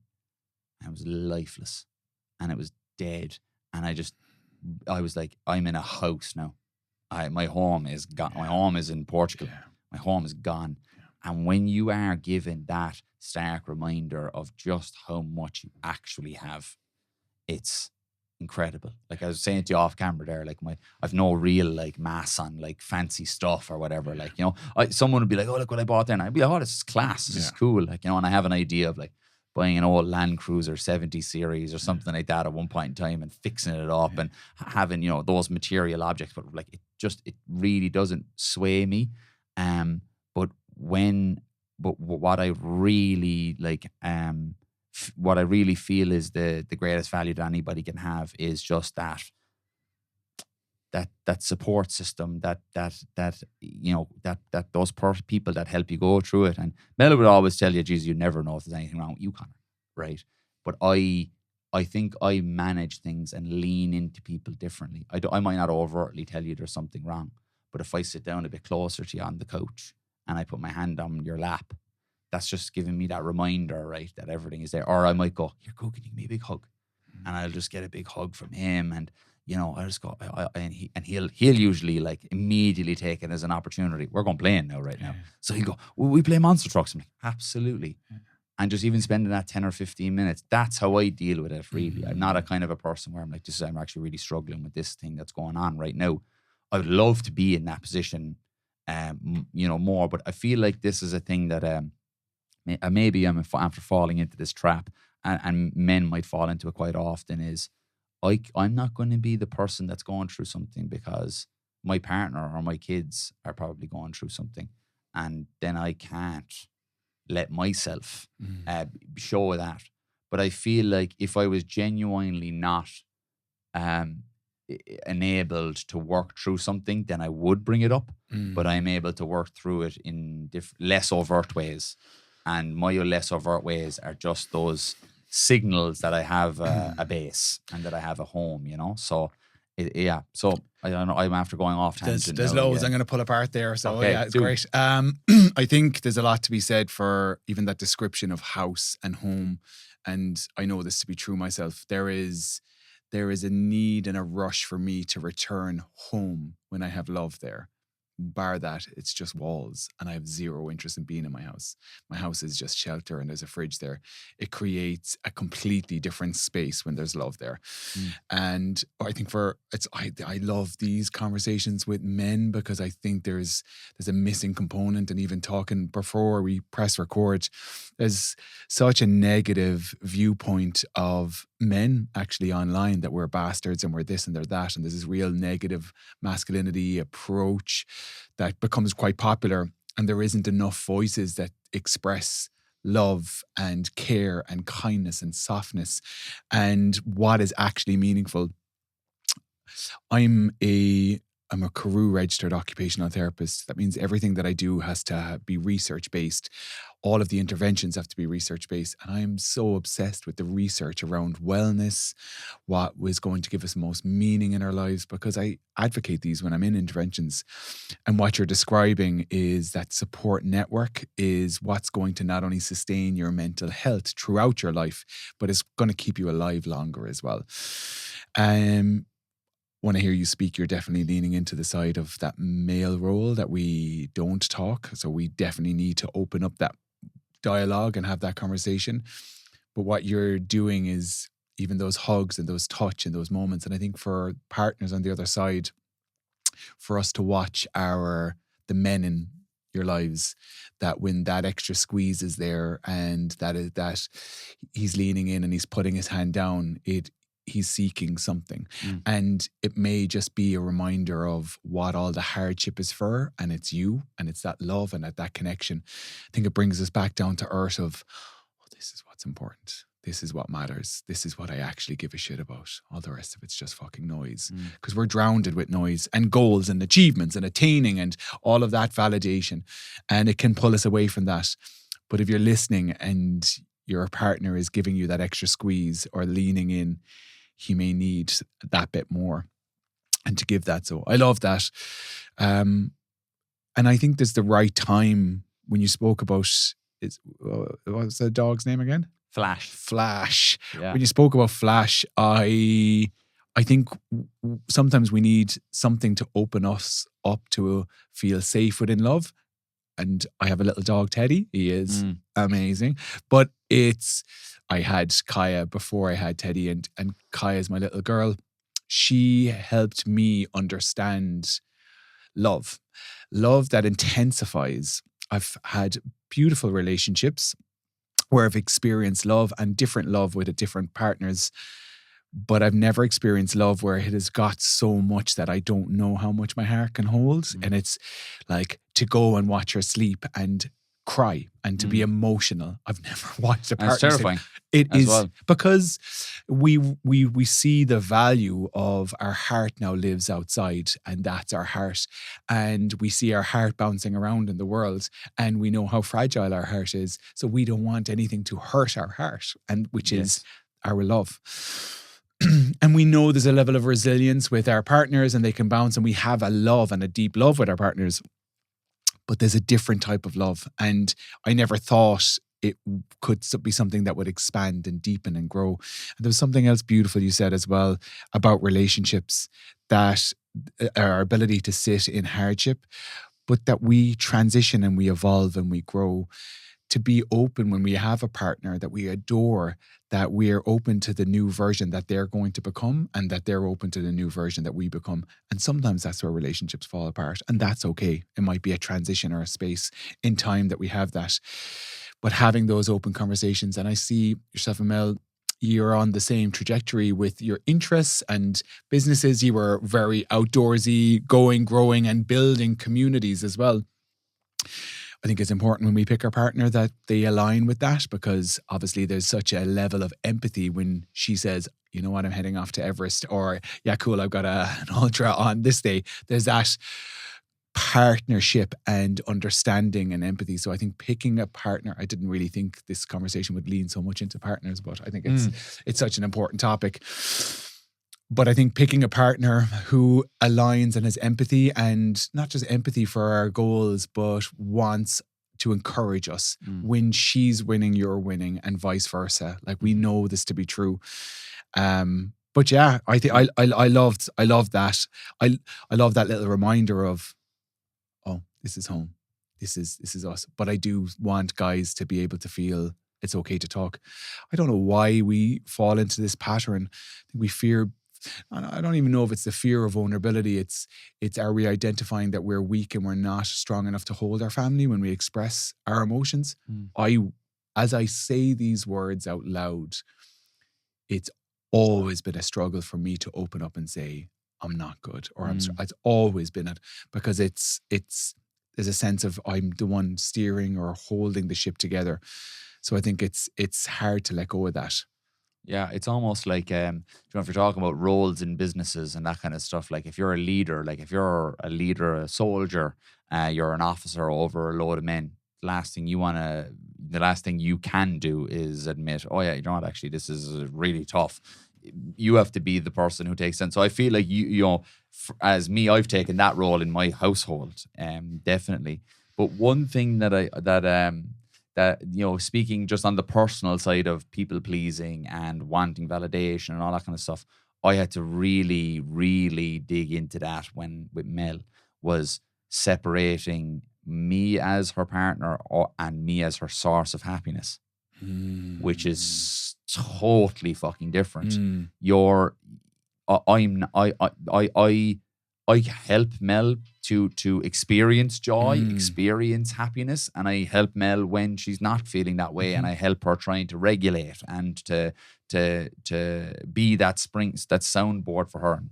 and it was lifeless, and it was dead. And I was like, I'm in a house now. My home is gone. My home is in Portugal. Yeah. My home is gone. Yeah. And when you are given that stark reminder of just how much you actually have, it's incredible. Like I was saying to you off camera there, like I've no real like mass on like fancy stuff or whatever. Like, you know, someone would be like, oh, look what I bought there. And I'd be like, oh, this is class. This is cool. Like, you know, and I have an idea of like buying an old Land Cruiser 70 series or something like that at one point in time and fixing it up and having, you know, those material objects. But like, it really doesn't sway me. But what I really like, what I really feel is the greatest value that anybody can have is just that support system, that you know, that those people that help you go through it. And Mel would always tell you, Jesus, you never know if there's anything wrong with you, Conor, right? But I think I manage things and lean into people differently. I might not overtly tell you there's something wrong, but if I sit down a bit closer to you on the couch and I put my hand on your lap, that's just giving me that reminder, right, that everything is there. Or I might go, here, go, can you give me a big hug? And I'll just get a big hug from him. And, you know, I just go, and he'll usually like immediately take it as an opportunity. We're going playing now, right now. So he'll go, will we play Monster Trucks? I'm like, absolutely. And just even spending that 10 or 15 minutes, that's how I deal with it, really. I'm not a kind of a person where I'm like, I'm actually really struggling with this thing that's going on right now. I would love to be in that position, you know, more. But I feel like this is a thing that maybe I'm after falling into this trap, and men might fall into it quite often, is I'm not going to be the person that's going through something because my partner or my kids are probably going through something. And then I can't let myself show that. But I feel like if I was genuinely not enabled to work through something, then I would bring it up. But I'm able to work through it in less overt ways. And my less overt ways are just those signals that I have a base and that I have a home, you know? So, So, I don't know, I'm after going off tangent. There's loads I'm going to pull apart there. So, okay, it's great. I think there's a lot to be said for even that description of house and home. And I know this to be true myself. There is a need and a rush for me to return home when I have love there. Bar that, it's just walls and I have zero interest in being in my house. My house is just shelter and there's a fridge there. It creates a completely different space when there's love there. And I think I love these conversations with men because I think there's a missing component. And even talking before we press record, there's such a negative viewpoint of men actually online that we're bastards and we're this and they're that, and there's this real negative masculinity approach that becomes quite popular, and there isn't enough voices that express love and care and kindness and softness and what is actually meaningful. I'm a Carew registered occupational therapist. That means everything that I do has to be research based. All of the interventions have to be research based. And I'm so obsessed with the research around wellness, what was going to give us most meaning in our lives, because I advocate these when I'm in interventions. And what you're describing is that support network is what's going to not only sustain your mental health throughout your life, but it's going to keep you alive longer as well. When I hear you speak, you're definitely leaning into the side of that male role that we don't talk. So we definitely need to open up that dialogue and have that conversation. But what you're doing is even those hugs and those touch and those moments. And I think for partners on the other side, for us to watch the men in your lives, that when that extra squeeze is there and that he's leaning in and he's putting his hand down, he's seeking something. And it may just be a reminder of what all the hardship is for, and it's you, and it's that love and that connection. I think it brings us back down to earth of, this is what's important. This is what matters. This is what I actually give a shit about. All the rest of it's just fucking noise. Because we're drowned with noise and goals and achievements and attaining and all of that validation. And it can pull us away from that. But if you're listening and your partner is giving you that extra squeeze or leaning in, he may need that bit more, and to give that. So I love that. And I think there's the right time when you spoke about, what was the dog's name again? Flash. Yeah. When you spoke about Flash, I think sometimes we need something to open us up to feel safe within love. And I have a little dog, Teddy. He is amazing. But I had Kaya before I had Teddy, and Kaya is my little girl. She helped me understand love that intensifies. I've had beautiful relationships where I've experienced love and different love with different partners, but I've never experienced love where it has got so much that I don't know how much my heart can hold. And it's like to go and watch her sleep and cry and to be emotional. I've never watched a partner. It's terrifying. It is well. because we see the value of our heart now lives outside, and that's our heart. And we see our heart bouncing around in the world, and we know how fragile our heart is. So we don't want anything to hurt our heart, and which is our love. And we know there's a level of resilience with our partners, and they can bounce, and we have a love and a deep love with our partners. But there's a different type of love. And I never thought it could be something that would expand and deepen and grow. And there was something else beautiful you said as well about relationships, that our ability to sit in hardship, but that we transition and we evolve and we grow. To be open when we have a partner that we adore, that we are open to the new version that they're going to become, and that they're open to the new version that we become. And sometimes that's where relationships fall apart, and that's okay. It might be a transition or a space in time that we have that. But having those open conversations, and I see yourself and Mel, you're on the same trajectory with your interests and businesses. You were very outdoorsy, growing and building communities as well. I think it's important when we pick our partner that they align with that, because obviously there's such a level of empathy when she says, you know what, I'm heading off to Everest, or yeah, cool, I've got an ultra on this day. There's that partnership and understanding and empathy. So I think picking a partner, I didn't really think this conversation would lean so much into partners, but I think it's such an important topic. But I think picking a partner who aligns and has empathy, and not just empathy for our goals, but wants to encourage us. When she's winning, you're winning, and vice versa. Like, we know this to be true. But yeah, I think I loved that. I love that little reminder of, oh, this is home. This is us. But I do want guys to be able to feel it's okay to talk. I don't know why we fall into this pattern. I think we fear. I don't even know if it's the fear of vulnerability. It's are we identifying that we're weak and we're not strong enough to hold our family when we express our emotions? As I say these words out loud, it's always been a struggle for me to open up and say, I'm not good, or it's always been it, because there's a sense of I'm the one steering or holding the ship together. So I think it's hard to let go of that. Yeah, it's almost like, if you're talking about roles in businesses and that kind of stuff, like if you're a leader, a soldier, you're an officer over a load of men, the last thing you can do is admit, oh yeah, you know what, actually, this is really tough. You have to be the person who takes it. So I feel like you know, as me, I've taken that role in my household, definitely. But one thing that, you know, speaking just on the personal side of people pleasing and wanting validation and all that kind of stuff, I had to really, really dig into that with Mel, was separating me as her partner and me as her source of happiness, which is totally fucking different. I help Mel to experience joy, experience happiness, and I help Mel when she's not feeling that way, and I help her trying to regulate and to be that soundboard for her.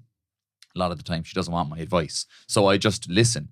A lot of the time, she doesn't want my advice, so I just listen.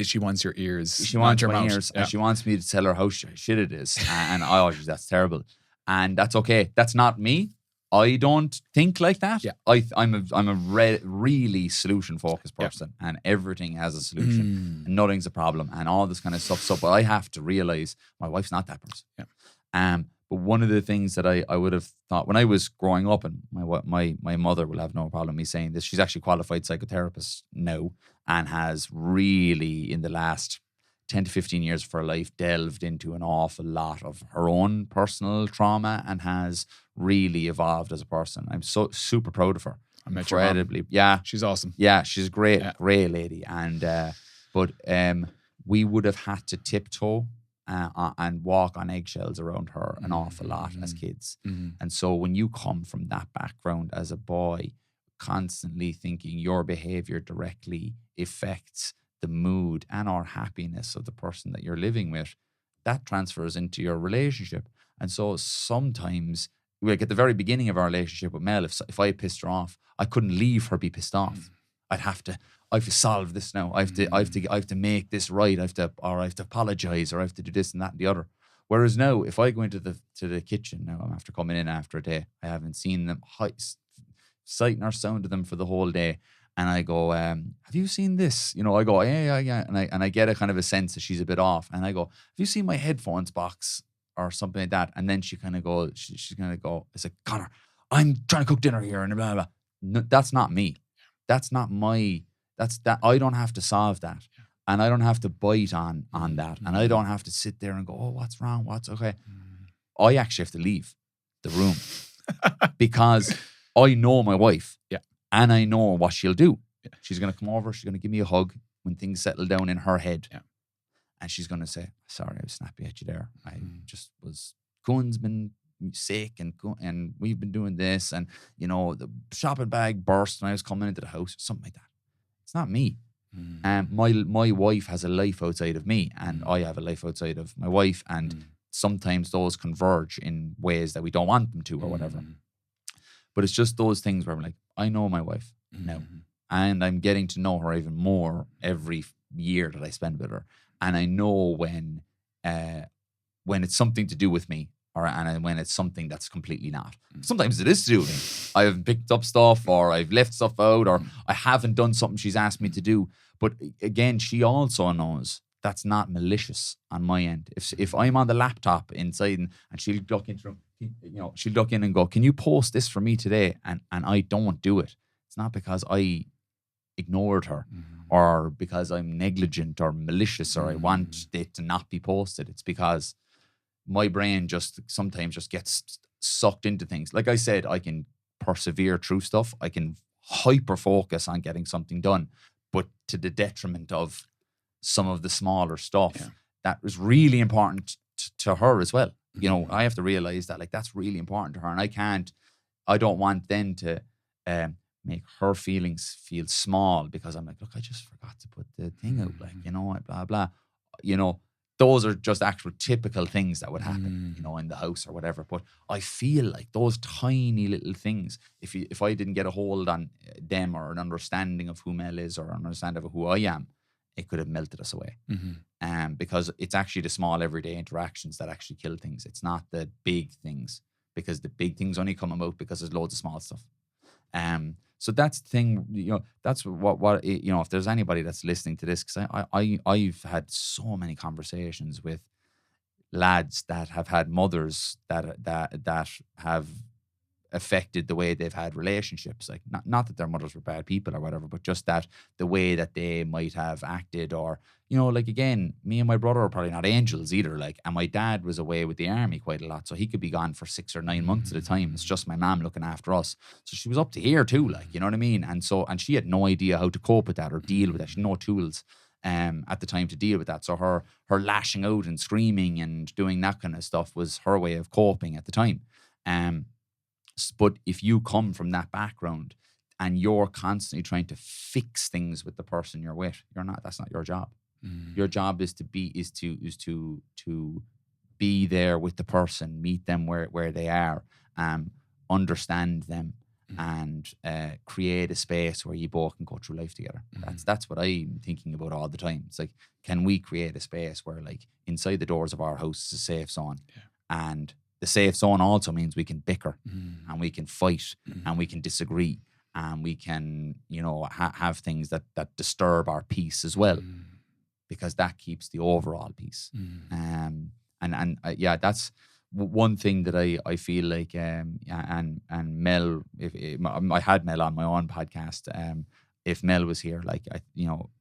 She wants your ears. She wants my ears, and she wants me to tell her how shit it is, and that's terrible, and that's okay. That's not me. I don't think like that. Yeah. I'm a really solution focused person, and everything has a solution, and nothing's a problem, and all this kind of stuff. So, but I have to realize my wife's not that person. Yeah. But one of the things that I would have thought when I was growing up, and my mother will have no problem me saying this, she's actually qualified psychotherapist now, and has really in the last 10 to 15 years of her life delved into an awful lot of her own personal trauma, and has really evolved as a person. I'm so super proud of her. I met your mom. Yeah. She's awesome. Yeah, she's great, great lady. And but we would have had to tiptoe and walk on eggshells around her an awful lot as kids. And so when you come from that background as a boy, constantly thinking your behavior directly affects the mood and or happiness of the person that you're living with, that transfers into your relationship. And so sometimes, like at the very beginning of our relationship with Mel, if I pissed her off, I couldn't leave her be pissed off. I have to solve this now. I have to make this right. I have to apologize, or I have to do this and that and the other. Whereas now, if I go into the kitchen now, I'm after coming in after a day, I haven't seen them, sight nor sound of them for the whole day, and I go, have you seen this? You know, I go, yeah, and I get a kind of a sense that she's a bit off, and I go, have you seen my headphones box or something like that? And then she kind of go, she's gonna go, it's like, Conor, I'm trying to cook dinner here, and blah blah. No, that's not me. That's not my. That's that. I don't have to solve that, and I don't have to bite on that, and I don't have to sit there and go, oh, what's wrong? What's okay? I actually have to leave the room because I know my wife, and I know what she'll do. Yeah. She's going to come over. She's going to give me a hug when things settle down in her head, and she's going to say, "Sorry, I was snappy at you there. I just was. Cohen's been sick, and we've been doing this, and you know the shopping bag burst when I was coming into the house, or something like that. It's not me. My wife has a life outside of me, and I have a life outside of my wife, and sometimes those converge in ways that we don't want them to, or whatever." But it's just those things where I'm like, I know my wife now, and I'm getting to know her even more every year that I spend with her, and I know when it's something to do with me, and when it's something that's completely not. Sometimes it is to do with me. I haven't picked up stuff, or I've left stuff out, or I haven't done something she's asked me to do. But again, she also knows that's not malicious on my end. If I'm on the laptop inside and she'll look into, she'll look in and go, "Can you post this for me today?" And I don't do it. It's not because I ignored her, or because I'm negligent or malicious, or I want it to not be posted. It's because my brain just sometimes just gets sucked into things. Like I said, I can persevere through stuff. I can hyper focus on getting something done, but to the detriment of some of the smaller stuff that was really important to her as well. You know, I have to realize that, like, that's really important to her, and I don't want then to make her feelings feel small because I'm like, look, I just forgot to put the thing out, like, you know, blah blah. You know, those are just actual typical things that would happen, you know, in the house or whatever. But I feel like those tiny little things, if I didn't get a hold on them, or an understanding of who Mel is, or an understanding of who I am, it could have melted us away. Because it's actually the small everyday interactions that actually kill things. It's not the big things, because the big things only come about because there's loads of small stuff. So that's the thing, you know, that's what you know, if there's anybody that's listening to this, because I've had so many conversations with lads that have had mothers that have affected the way they've had relationships. Like, not that their mothers were bad people or whatever, but just that the way that they might have acted, or, you know, like, again, me and my brother are probably not angels either. Like, and my dad was away with the army quite a lot, so he could be gone for 6 or 9 months at a time. It's just my mom looking after us. So she was up to here too, like, you know what I mean? And she had no idea how to cope with that or deal with that. She had no tools at the time to deal with that. So her lashing out and screaming and doing that kind of stuff was her way of coping at the time. But if you come from that background and you're constantly trying to fix things with the person you're with, that's not your job. Your job is to be there with the person, meet them where they are, understand them, and create a space where you both can go through life together. That's what I'm thinking about all the time. It's like, can we create a space where, like, inside the doors of our house is a safe zone, and the safe zone also means we can bicker, and we can fight, and we can disagree, and we can, you know, have things that disturb our peace as well, because that keeps the overall peace. That's one thing that I feel like, and Mel, if I had Mel on my own podcast, if Mel was here, like,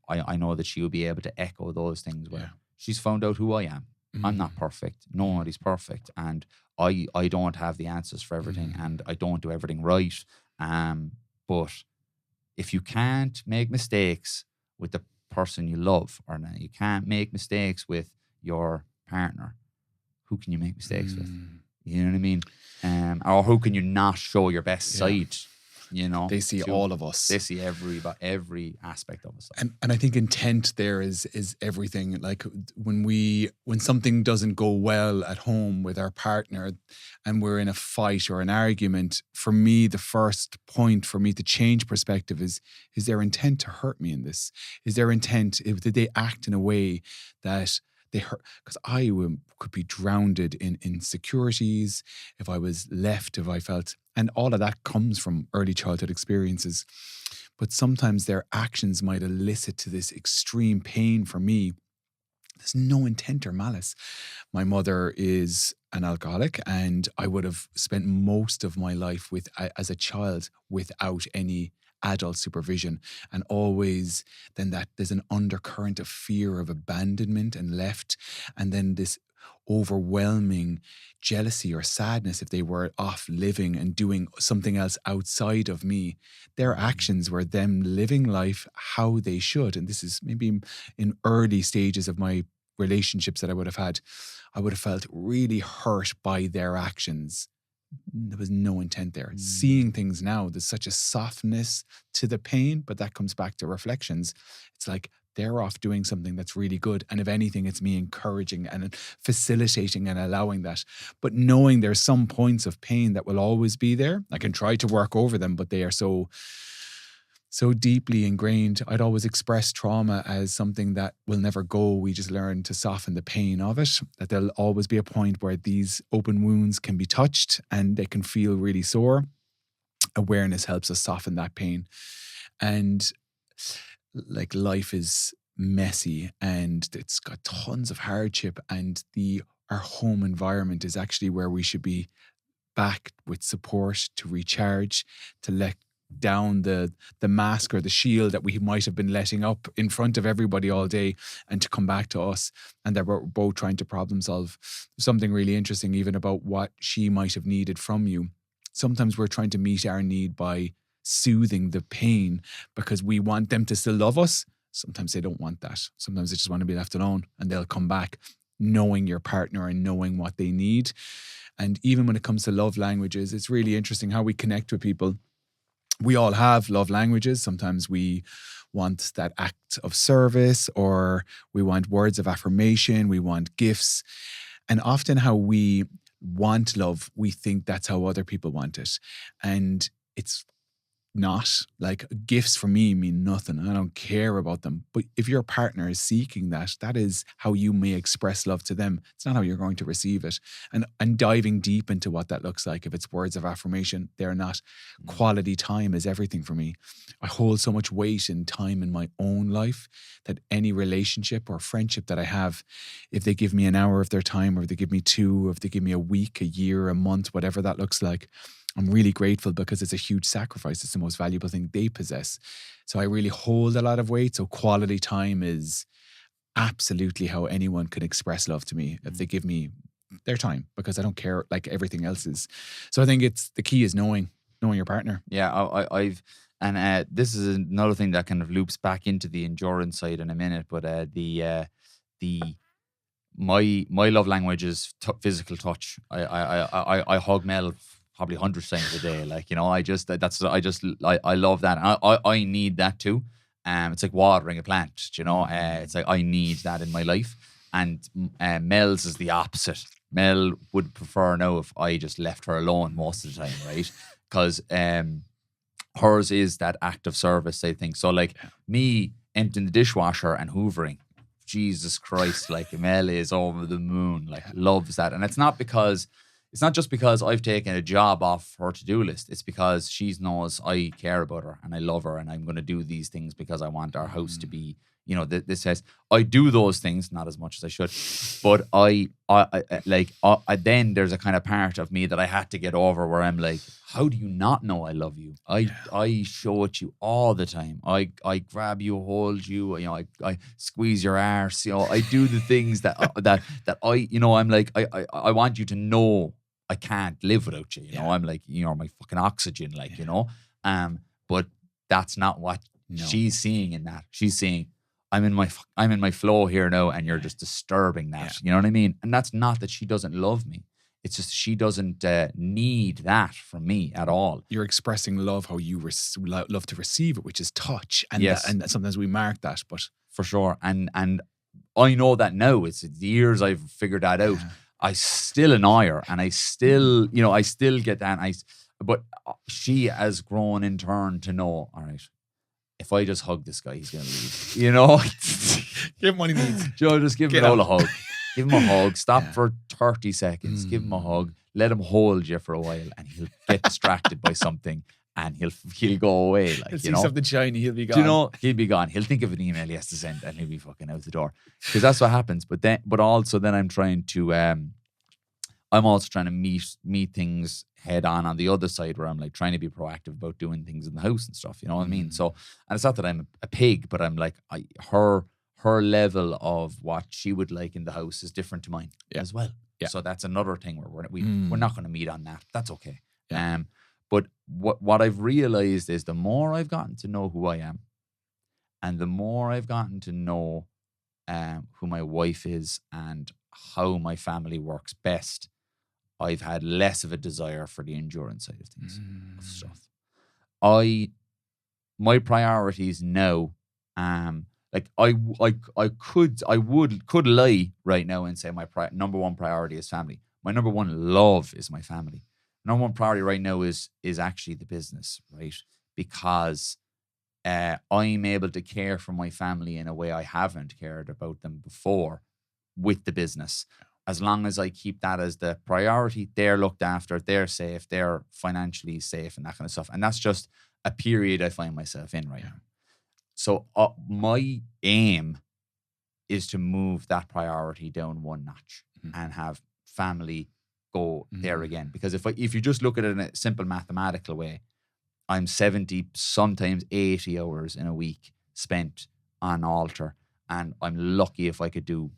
I know that she would be able to echo those things where she's found out who I am. I'm not perfect. Nobody's perfect. And I don't have the answers for everything, and I don't do everything right. But if you can't make mistakes with the person you love, or you can't make mistakes with your partner, who can you make mistakes with? You know what I mean? Or who can you not show your best side? You know, they see all of us. They see every aspect of us. And I think intent there is everything. Like when something doesn't go well at home with our partner and we're in a fight or an argument, for me, the first point for me to change perspective is their intent to hurt me in this? Is their intent, did they act in a way that they hurt? Because I could be drowned in insecurities if I was left, if I felt, and all of that comes from early childhood experiences. But sometimes their actions might elicit to this extreme pain for me. There's no intent or malice. My mother is an alcoholic, and I would have spent most of my life as a child without any adult supervision, and always then that there's an undercurrent of fear of abandonment and left, and then this overwhelming jealousy or sadness if they were off living and doing something else outside of me. Their actions were them living life how they should. And this is maybe in early stages of my relationships that I would have had. I would have felt really hurt by their actions. There was no intent there. Seeing things now, there's such a softness to the pain, but that comes back to reflections. It's like they're off doing something that's really good. And if anything, it's me encouraging and facilitating and allowing that. But knowing there's some points of pain that will always be there. I can try to work over them, but they are so deeply ingrained. I'd always express trauma as something that will never go. We just learn to soften the pain of it, that there'll always be a point where these open wounds can be touched and they can feel really sore. Awareness helps us soften that pain. And like life is messy and it's got tons of hardship, and our home environment is actually where we should be backed with support to recharge, to let down the mask or the shield that we might have been letting up in front of everybody all day, and to come back to us, and that we're both trying to problem solve. There's something really interesting even about what she might have needed from you. Sometimes we're trying to meet our need by soothing the pain because we want them to still love us. Sometimes they don't want that. Sometimes they just want to be left alone, and they'll come back knowing your partner and knowing what they need. And even when it comes to love languages, it's really interesting how we connect with people. We all have love languages. Sometimes we want that act of service, or we want words of affirmation, we want gifts. And often how we want love, we think that's how other people want it. And it's not. Like, gifts for me mean nothing. I don't care about them. But if your partner is seeking that, that is how you may express love to them. It's not how you're going to receive it. And diving deep into what that looks like. If it's words of affirmation, they're not. Quality time is everything for me. I hold so much weight in time in my own life that any relationship or friendship that I have, if they give me an hour of their time, or if they give me 2, or if they give me a week, a year, a month, whatever that looks like, I'm really grateful, because it's a huge sacrifice. It's the most valuable thing they possess. So I really hold a lot of weight. So quality time is absolutely how anyone can express love to me, if they give me their time, because I don't care like everything else is. So I think the key is knowing your partner. Yeah, this is another thing that kind of loops back into the endurance side in a minute. But my love language is physical touch. I hug Mel probably hundreds of times a day. Like, you know, I love that. And I need that too. It's like watering a plant, you know. It's like I need that in my life. And Mel's is the opposite. Mel would prefer now if I just left her alone most of the time, right? Because hers is that act of service, I think. So like me emptying the dishwasher and hoovering, Jesus Christ, like Mel is over the moon, like loves that. And it's not just because I've taken a job off her to-do list. It's because she knows I care about her and I love her, and I'm going to do these things because I want our house to be, you know, this says I do those things, not as much as I should, but I then there's a kind of part of me that I had to get over where I'm like, how do you not know I love you? I show it you all the time. I grab you, hold you, you know, I squeeze your arse, you know, I do the things that I, you know, I'm like, I want you to know I can't live without you, you know. I'm like, you're my fucking oxygen, like, you know. But that's not what she's seeing in that. She's seeing, I'm in my flow here now, and you're just disturbing that. Yeah. You know what I mean? And that's not that she doesn't love me. It's just she doesn't need that from me at all. You're expressing love how you love to receive it, which is touch. And Yes. and sometimes we mark that, but for sure. And I know that now. It's the years I've figured that out. Yeah. I still annoy her, and I still, I still get that. But she has grown in turn to know, all right, if I just hug this guy, he's going to leave. Give him what he needs. Joe, just give him all a hug. Give him a hug. Stop Yeah. for 30 seconds. Give him a hug. Let him hold you for a while, and he'll get distracted by something, and he'll go away. Like, He'll see something shiny, he'll be gone. Do you know, he'll be gone. He'll think of an email he has to send, and he'll be fucking out the door. Because that's what happens. But also then I'm trying to I'm also trying to meet things head on the other side, where I'm like trying to be proactive about doing things in the house and stuff. You know what I mean? So, and it's not that I'm a pig, but I'm like, her level of what she would like in the house is different to mine as well. Yeah. So that's another thing where we're not going to meet on that. That's okay. Yeah. But what I've realized is the more I've gotten to know who I am, and the more I've gotten to know who my wife is and how my family works best, I've had less of a desire for the endurance side of things, of stuff. My priorities now, like I could lie right now and say my number one priority is family. My number one love is my family. Number one priority right now is actually the business, right? Because I'm able to care for my family in a way I haven't cared about them before with the business. As long as I keep that as the priority, they're looked after, they're safe, they're financially safe, and that kind of stuff. And that's just a period I find myself in right now. So my aim is to move that priority down one notch and have family go there again. Because if you just look at it in a simple mathematical way, I'm 70, sometimes 80 hours in a week spent on altar, and I'm lucky if I could do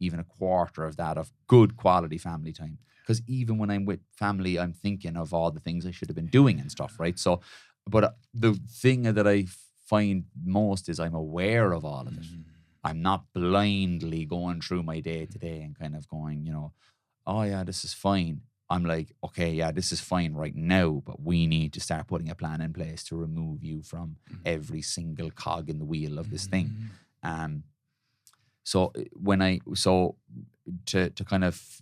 even a quarter of that of good quality family time. Because even when I'm with family, I'm thinking of all the things I should have been doing and stuff, right? So, but the thing that I find most is I'm aware of all of it. I'm not blindly going through my day to day and kind of going, oh yeah, this is fine. I'm like, okay, yeah, this is fine right now, but we need to start putting a plan in place to remove you from every single cog in the wheel of this thing. So to kind of,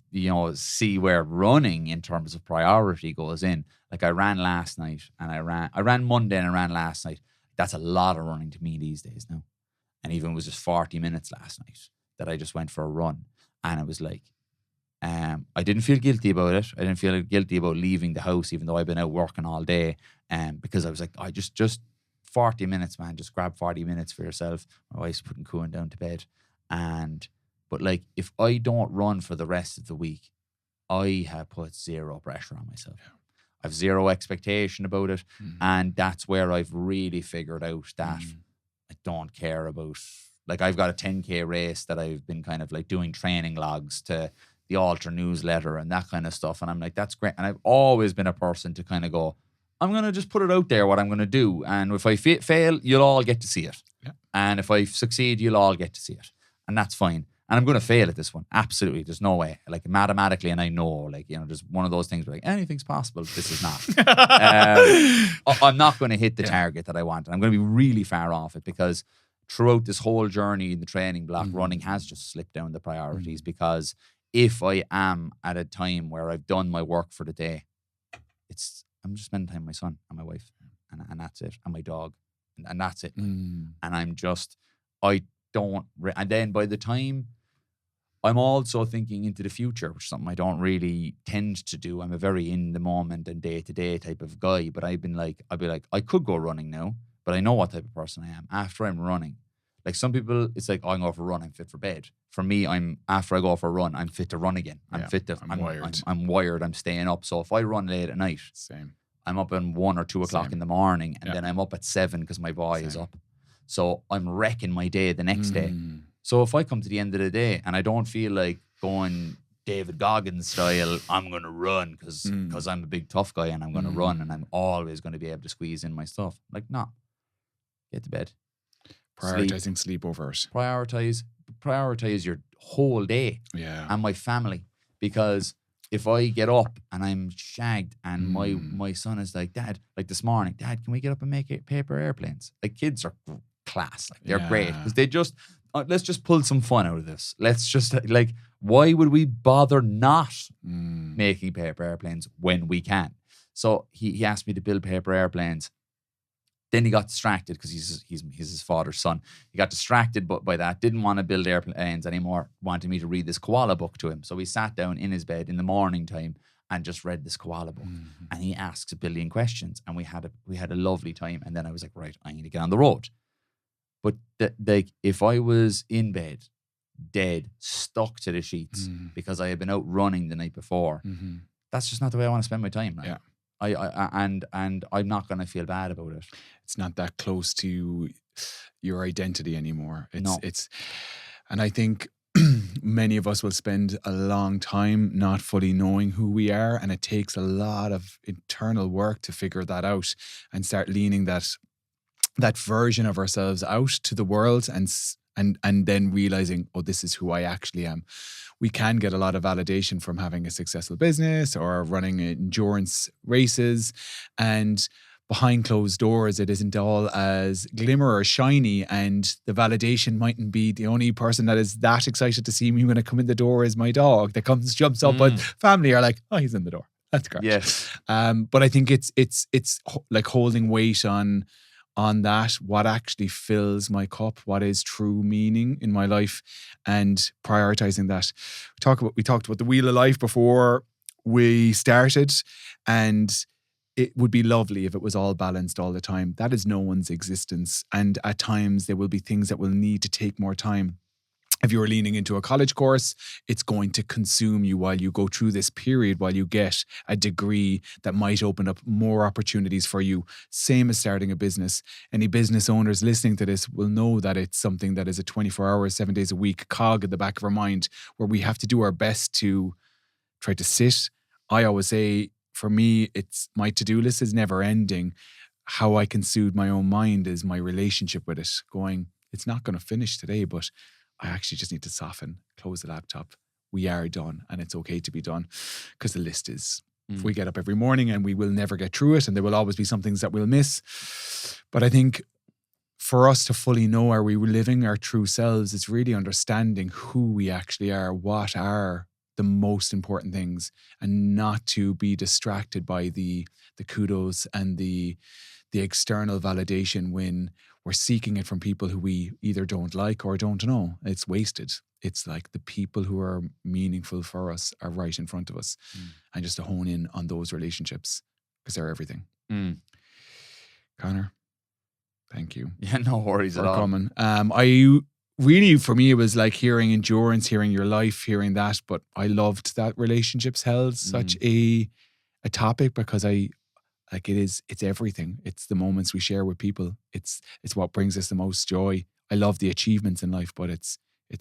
see where running in terms of priority goes in, like I ran last night and I ran Monday and I ran last night. That's a lot of running to me these days now. And even it was just 40 minutes last night that I just went for a run. And it was like, I didn't feel guilty about it. I didn't feel guilty about leaving the house, even though I've been out working all day. Because I was like, I just 40 minutes, man, just grab 40 minutes for yourself. My wife's putting Kuan down to bed. But like, if I don't run for the rest of the week, I have put zero pressure on myself. Yeah. I've zero expectation about it. And that's where I've really figured out that I don't care about, like, I've got a 10K race that I've been kind of like doing training logs to the Alter newsletter and that kind of stuff. And I'm like, that's great. And I've always been a person to kind of go, I'm going to just put it out there what I'm going to do. And if I fail, you'll all get to see it. Yeah. And if I succeed, you'll all get to see it. And that's fine. And I'm going to fail at this one. Absolutely. There's no way. Like, mathematically, and I know, like, there's one of those things where, like, anything's possible. This is not. I'm not going to hit the target that I want. And I'm going to be really far off it, because throughout this whole journey in the training block, running has just slipped down the priorities. Because if I am at a time where I've done my work for the day, I'm just spending time with my son and my wife, and that's it, and my dog, and that's it. And and then by the time, I'm also thinking into the future, which is something I don't really tend to do. I'm a very in the moment and day to day type of guy, but I'll be like, I could go running now, but I know what type of person I am after I'm running. Like, some people, it's like, I'm going for a run, I'm fit for bed. For me, after I go for a run, I'm fit to run again. I'm wired. I'm wired. I'm staying up. So if I run late at night, I'm up at 1 or 2 o'clock in the morning, and then I'm up at 7 because my boy is up. So I'm wrecking my day the next day. So if I come to the end of the day and I don't feel like going David Goggins style, I'm going to run because I'm a big tough guy and I'm going to run and I'm always going to be able to squeeze in my stuff. Like, no, get to bed. Prioritizing sleep over it. Prioritize your whole day Yeah. and my family, because if I get up and I'm shagged and my son is like, Dad, like this morning, Dad, can we get up and make paper airplanes? Like, kids are class, like they're great, because they just let's just pull some fun out of this. Let's just like, why would we bother not making paper airplanes when we can? So he asked me to build paper airplanes. Then he got distracted because he's his father's son. He got distracted by that, didn't want to build airplanes anymore, wanted me to read this koala book to him. So he sat down in his bed in the morning time and just read this koala book. And he asks a billion questions, and we had a lovely time. And then I was like, right, I need to get on the road. But like, if I was in bed, dead, stuck to the sheets because I had been out running the night before, that's just not the way I want to spend my time. Like. Yeah. And I'm not going to feel bad about it. It's not that close to your identity anymore. No. And I think many of us will spend a long time not fully knowing who we are, and it takes a lot of internal work to figure that out and start leaning that version of ourselves out to the world, and then realizing, oh, this is who I actually am. We can get a lot of validation from having a successful business or running endurance races, and behind closed doors, it isn't all as glimmer or shiny, and the validation mightn't be the only person that is that excited to see me when I come in the door is my dog that jumps up, but family are like, oh, he's in the door. That's great. Yes. But I think it's like holding weight on that, what actually fills my cup, what is true meaning in my life, and prioritizing that. We talked about the wheel of life before we started, and it would be lovely if it was all balanced all the time. That is no one's existence. And at times there will be things that will need to take more time. If you're leaning into a college course, it's going to consume you while you go through this period, while you get a degree that might open up more opportunities for you. Same as starting a business. Any business owners listening to this will know that it's something that is a 24 hours, 7 days a week cog at the back of our mind, where we have to do our best to try to sit. I always say, for me, it's my to-do list is never ending. How I can soothe my own mind is my relationship with it, going, it's not going to finish today, but I actually just need to soften, close the laptop. We are done, and it's okay to be done, because the list is, if we get up every morning, and we will never get through it, and there will always be some things that we'll miss. But I think for us to fully know, are we living our true selves? It's really understanding who we actually are, what are the most important things, and not to be distracted by the kudos and the external validation when we're seeking it from people who we either don't like or don't know. It's wasted. It's like the people who are meaningful for us are right in front of us, and just to hone in on those relationships, because they're everything. Conor, thank you. Yeah, no worries at all. Coming. I really, for me, it was like hearing endurance, hearing your life, hearing that. But I loved that relationships held such a topic, because it's everything. It's the moments we share with people. It's what brings us the most joy. I love the achievements in life, but it's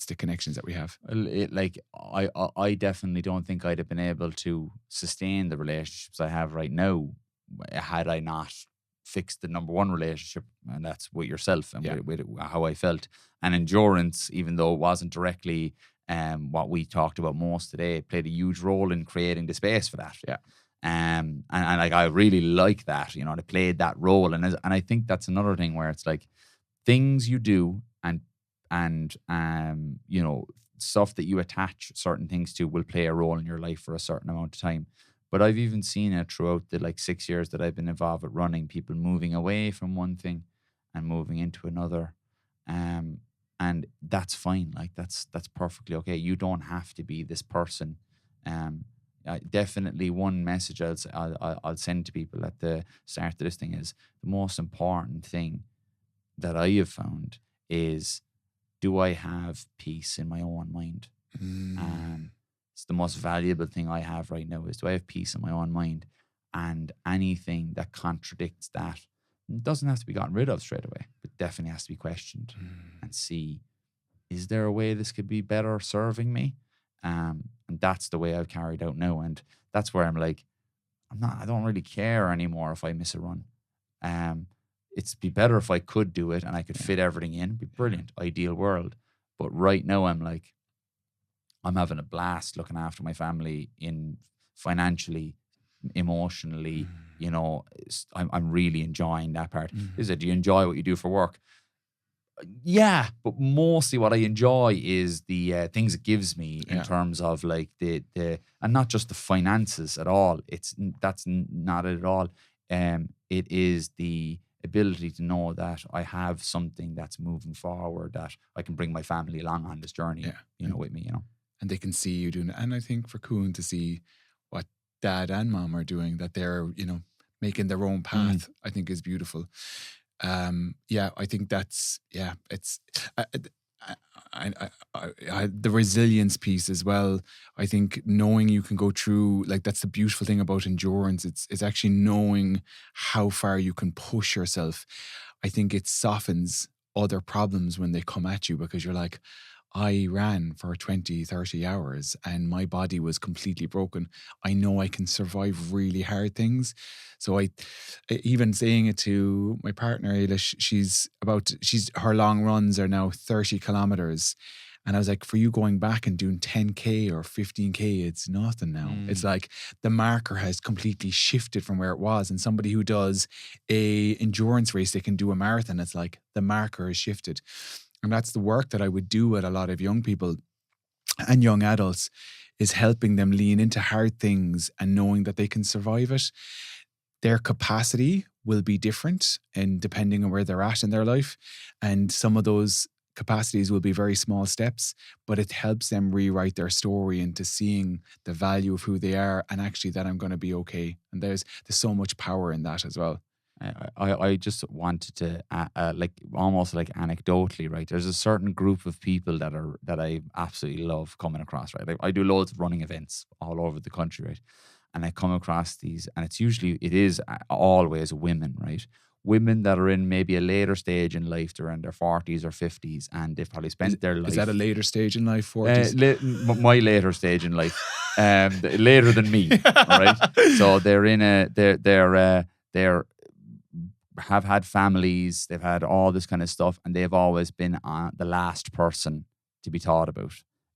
the connections that we have. I definitely don't think I'd have been able to sustain the relationships I have right now had I not fixed the number one relationship, and that's with yourself and with how I felt. And endurance, even though it wasn't directly what we talked about most today, played a huge role in creating the space for that. Yeah. And like, I really like that, they played that role. And I think that's another thing where it's like things you do and stuff that you attach certain things to will play a role in your life for a certain amount of time. But I've even seen it throughout the 6 years that I've been involved with running, people moving away from one thing and moving into another. And that's fine. Like, that's perfectly okay. You don't have to be this person. Definitely one message I'll send to people at the start of this thing is, the most important thing that I have found is, do I have peace in my own mind? It's the most valuable thing I have right now is, do I have peace in my own mind? And anything that contradicts that doesn't have to be gotten rid of straight away, but definitely has to be questioned and see, is there a way this could be better serving me? And that's the way I've carried out now. And that's where I'm like, I don't really care anymore if I miss a run. It'd be better if I could do it and I could fit everything in. It'd be brilliant, ideal world. But right now I'm having a blast looking after my family in financially, emotionally, I'm really enjoying that part. Is it, do you enjoy what you do for work? Yeah, but mostly what I enjoy is the things it gives me in terms of like the and not just the finances at all. That's not it at all. It is the ability to know that I have something that's moving forward, that I can bring my family along on this journey, with me, And they can see you doing it. And I think for Kuhn to see what dad and mom are doing, that they're, making their own path, I think is beautiful. I think that's, it's the resilience piece as well. I think knowing you can go through, like, that's the beautiful thing about endurance. It's actually knowing how far you can push yourself. I think it softens other problems when they come at you, because you're like, I ran for 20, 30 hours and my body was completely broken. I know I can survive really hard things. So I even saying it to my partner, Eilish, her long runs are now 30 kilometers. And I was like, for you going back and doing 10K or 15K, it's nothing now. It's like the marker has completely shifted from where it was. And somebody who does a endurance race, they can do a marathon. It's like the marker has shifted. And that's the work that I would do with a lot of young people and young adults, is helping them lean into hard things and knowing that they can survive it. Their capacity will be different, and depending on where they're at in their life. And some of those capacities will be very small steps, but it helps them rewrite their story into seeing the value of who they are, and actually that I'm going to be okay. And there's so much power in that as well. I just wanted to like almost like anecdotally, right? There's a certain group of people that I absolutely love coming across, right? I do loads of running events all over the country, right? And I come across these, and it is always women, right? Women that are in maybe a later stage in life. They're in their 40s or 50s, and they've probably spent their life. Is that a later stage in life, 40s? My later stage in life, later than me, all right? So they're have had families, they've had all this kind of stuff, and they've always been the last person to be thought about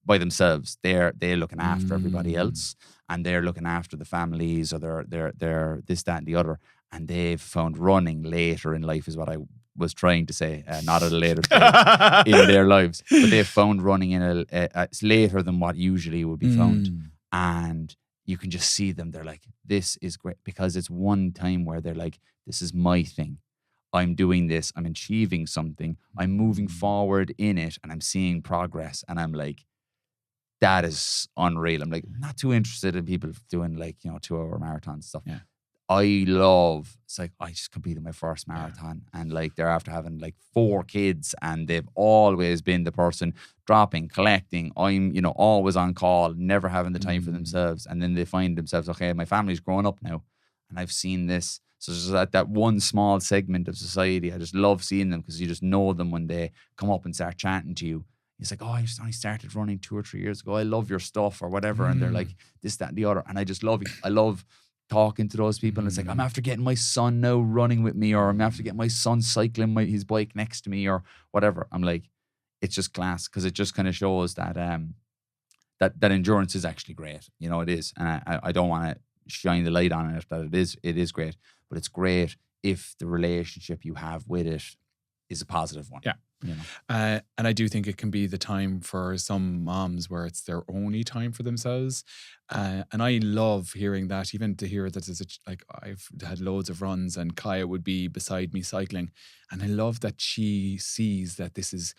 by themselves. They're looking after everybody else, and they're looking after the families, or they're this, that, and the other. And they've found running later in life, is what I was trying to say, not at a later stage in their lives, but they've found running in it's later than what usually would be found. And you can just see them. They're like, this is great, because it's one time where they're like, this is my thing. I'm doing this. I'm achieving something. I'm moving forward in it, and I'm seeing progress. And I'm like, that is unreal. I'm like, not too interested in people doing 2-hour marathon stuff. Yeah. It's like, I just completed my first marathon, and like they're after having 4 kids, and they've always been the person dropping, collecting. I'm, always on call, never having the time for themselves. And then they find themselves, okay, my family's grown up now, and I've seen this. So just that one small segment of society, I just love seeing them, because you just know them when they come up and start chatting to you. It's like, oh, I only started running 2 or 3 years ago. I love your stuff, or whatever. And they're like, this, that, and the other. And I just love it. I love talking to those people. And it's like, I'm after getting my son now running with me, or I'm after getting my son cycling his bike next to me, or whatever. I'm like, it's just class, because it just kind of shows that that endurance is actually great. It is. And I don't want to shine the light on it, that it is great, but it's great if the relationship you have with it is a positive one. Yeah. And I do think it can be the time for some moms where it's their only time for themselves. And I love hearing that, even to hear that I've had loads of runs, and Kaya would be beside me cycling. And I love that she sees that this is,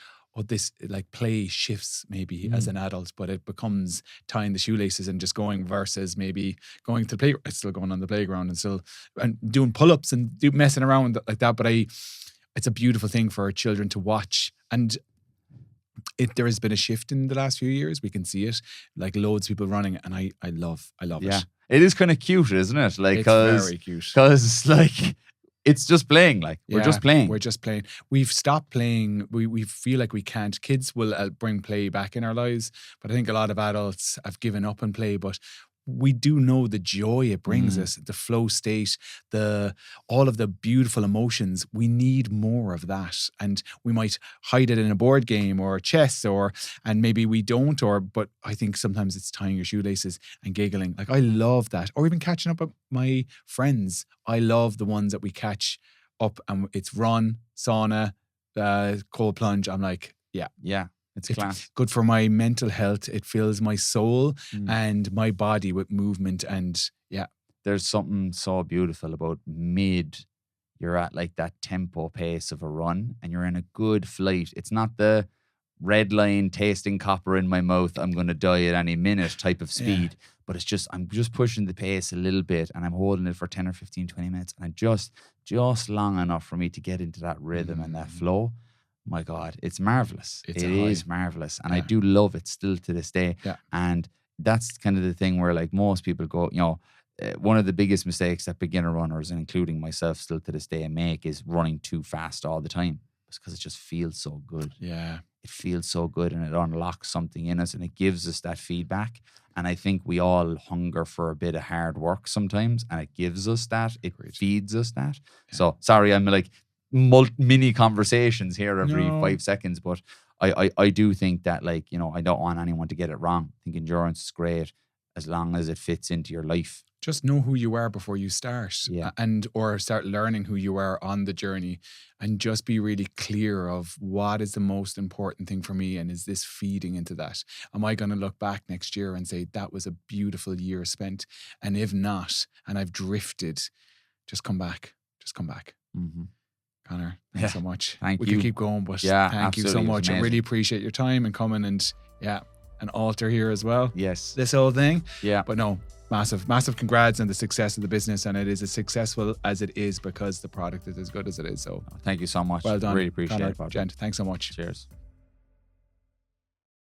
this play shifts maybe as an adult, but it becomes tying the shoelaces and just going, versus maybe going to the playground, still going on the playground and doing pull-ups and messing around like that. But it's a beautiful thing for children to watch. And there has been a shift in the last few years. We can see it, like loads of people running, and I love it. It is kind of cute, isn't it? It's very cute. Because it's just playing. We're just playing. We're just playing. We've stopped playing. We feel like we can't. Kids will bring play back in our lives, but I think a lot of adults have given up on play. But we do know the joy it brings us, the flow state, all of the beautiful emotions. We need more of that. And we might hide it in a board game or chess, and maybe we don't, but I think sometimes it's tying your shoelaces and giggling. Like, I love that. Or even catching up with my friends. I love the ones that we catch up and it's run, sauna, cold plunge. I'm like, Yeah. It's class. Good for my mental health. It fills my soul and my body with movement. And there's something so beautiful about you're at like that tempo pace of a run and you're in a good flight. It's not the red line tasting copper in my mouth, I'm going to die at any minute type of speed. But it's just, I'm just pushing the pace a little bit and I'm holding it for 10 or 15, 20 minutes. And just long enough for me to get into that rhythm and that flow. My God, it's marvelous. It is marvelous. And I do love it still to this day. Yeah. And that's kind of the thing where like most people go, one of the biggest mistakes that beginner runners, including myself still to this day, make is running too fast all the time. It's because it just feels so good. Yeah. It feels so good and it unlocks something in us and it gives us that feedback. And I think we all hunger for a bit of hard work sometimes and it gives us that. It feeds us that. Yeah. So sorry, I'm like mini conversations here every 5 seconds, but I do think that like, I don't want anyone to get it wrong. I think endurance is great as long as it fits into your life. Just know who you are before you start or start learning who you are on the journey and just be really clear of what is the most important thing for me and is this feeding into that? Am I going to look back next year and say that was a beautiful year spent? And if not, and I've drifted, just come back. Just come back. Mm-hmm. Conor, thanks so much. Thank you. We could keep going, but thank you so much. I really appreciate your time and coming and an altar here as well. Yes. This whole thing. Yeah. But no, massive congrats on the success of the business, and it is as successful as it is because the product is as good as it is. So thank you so much. Well done. Really appreciate Conor, it. Gent, thanks so much. Cheers.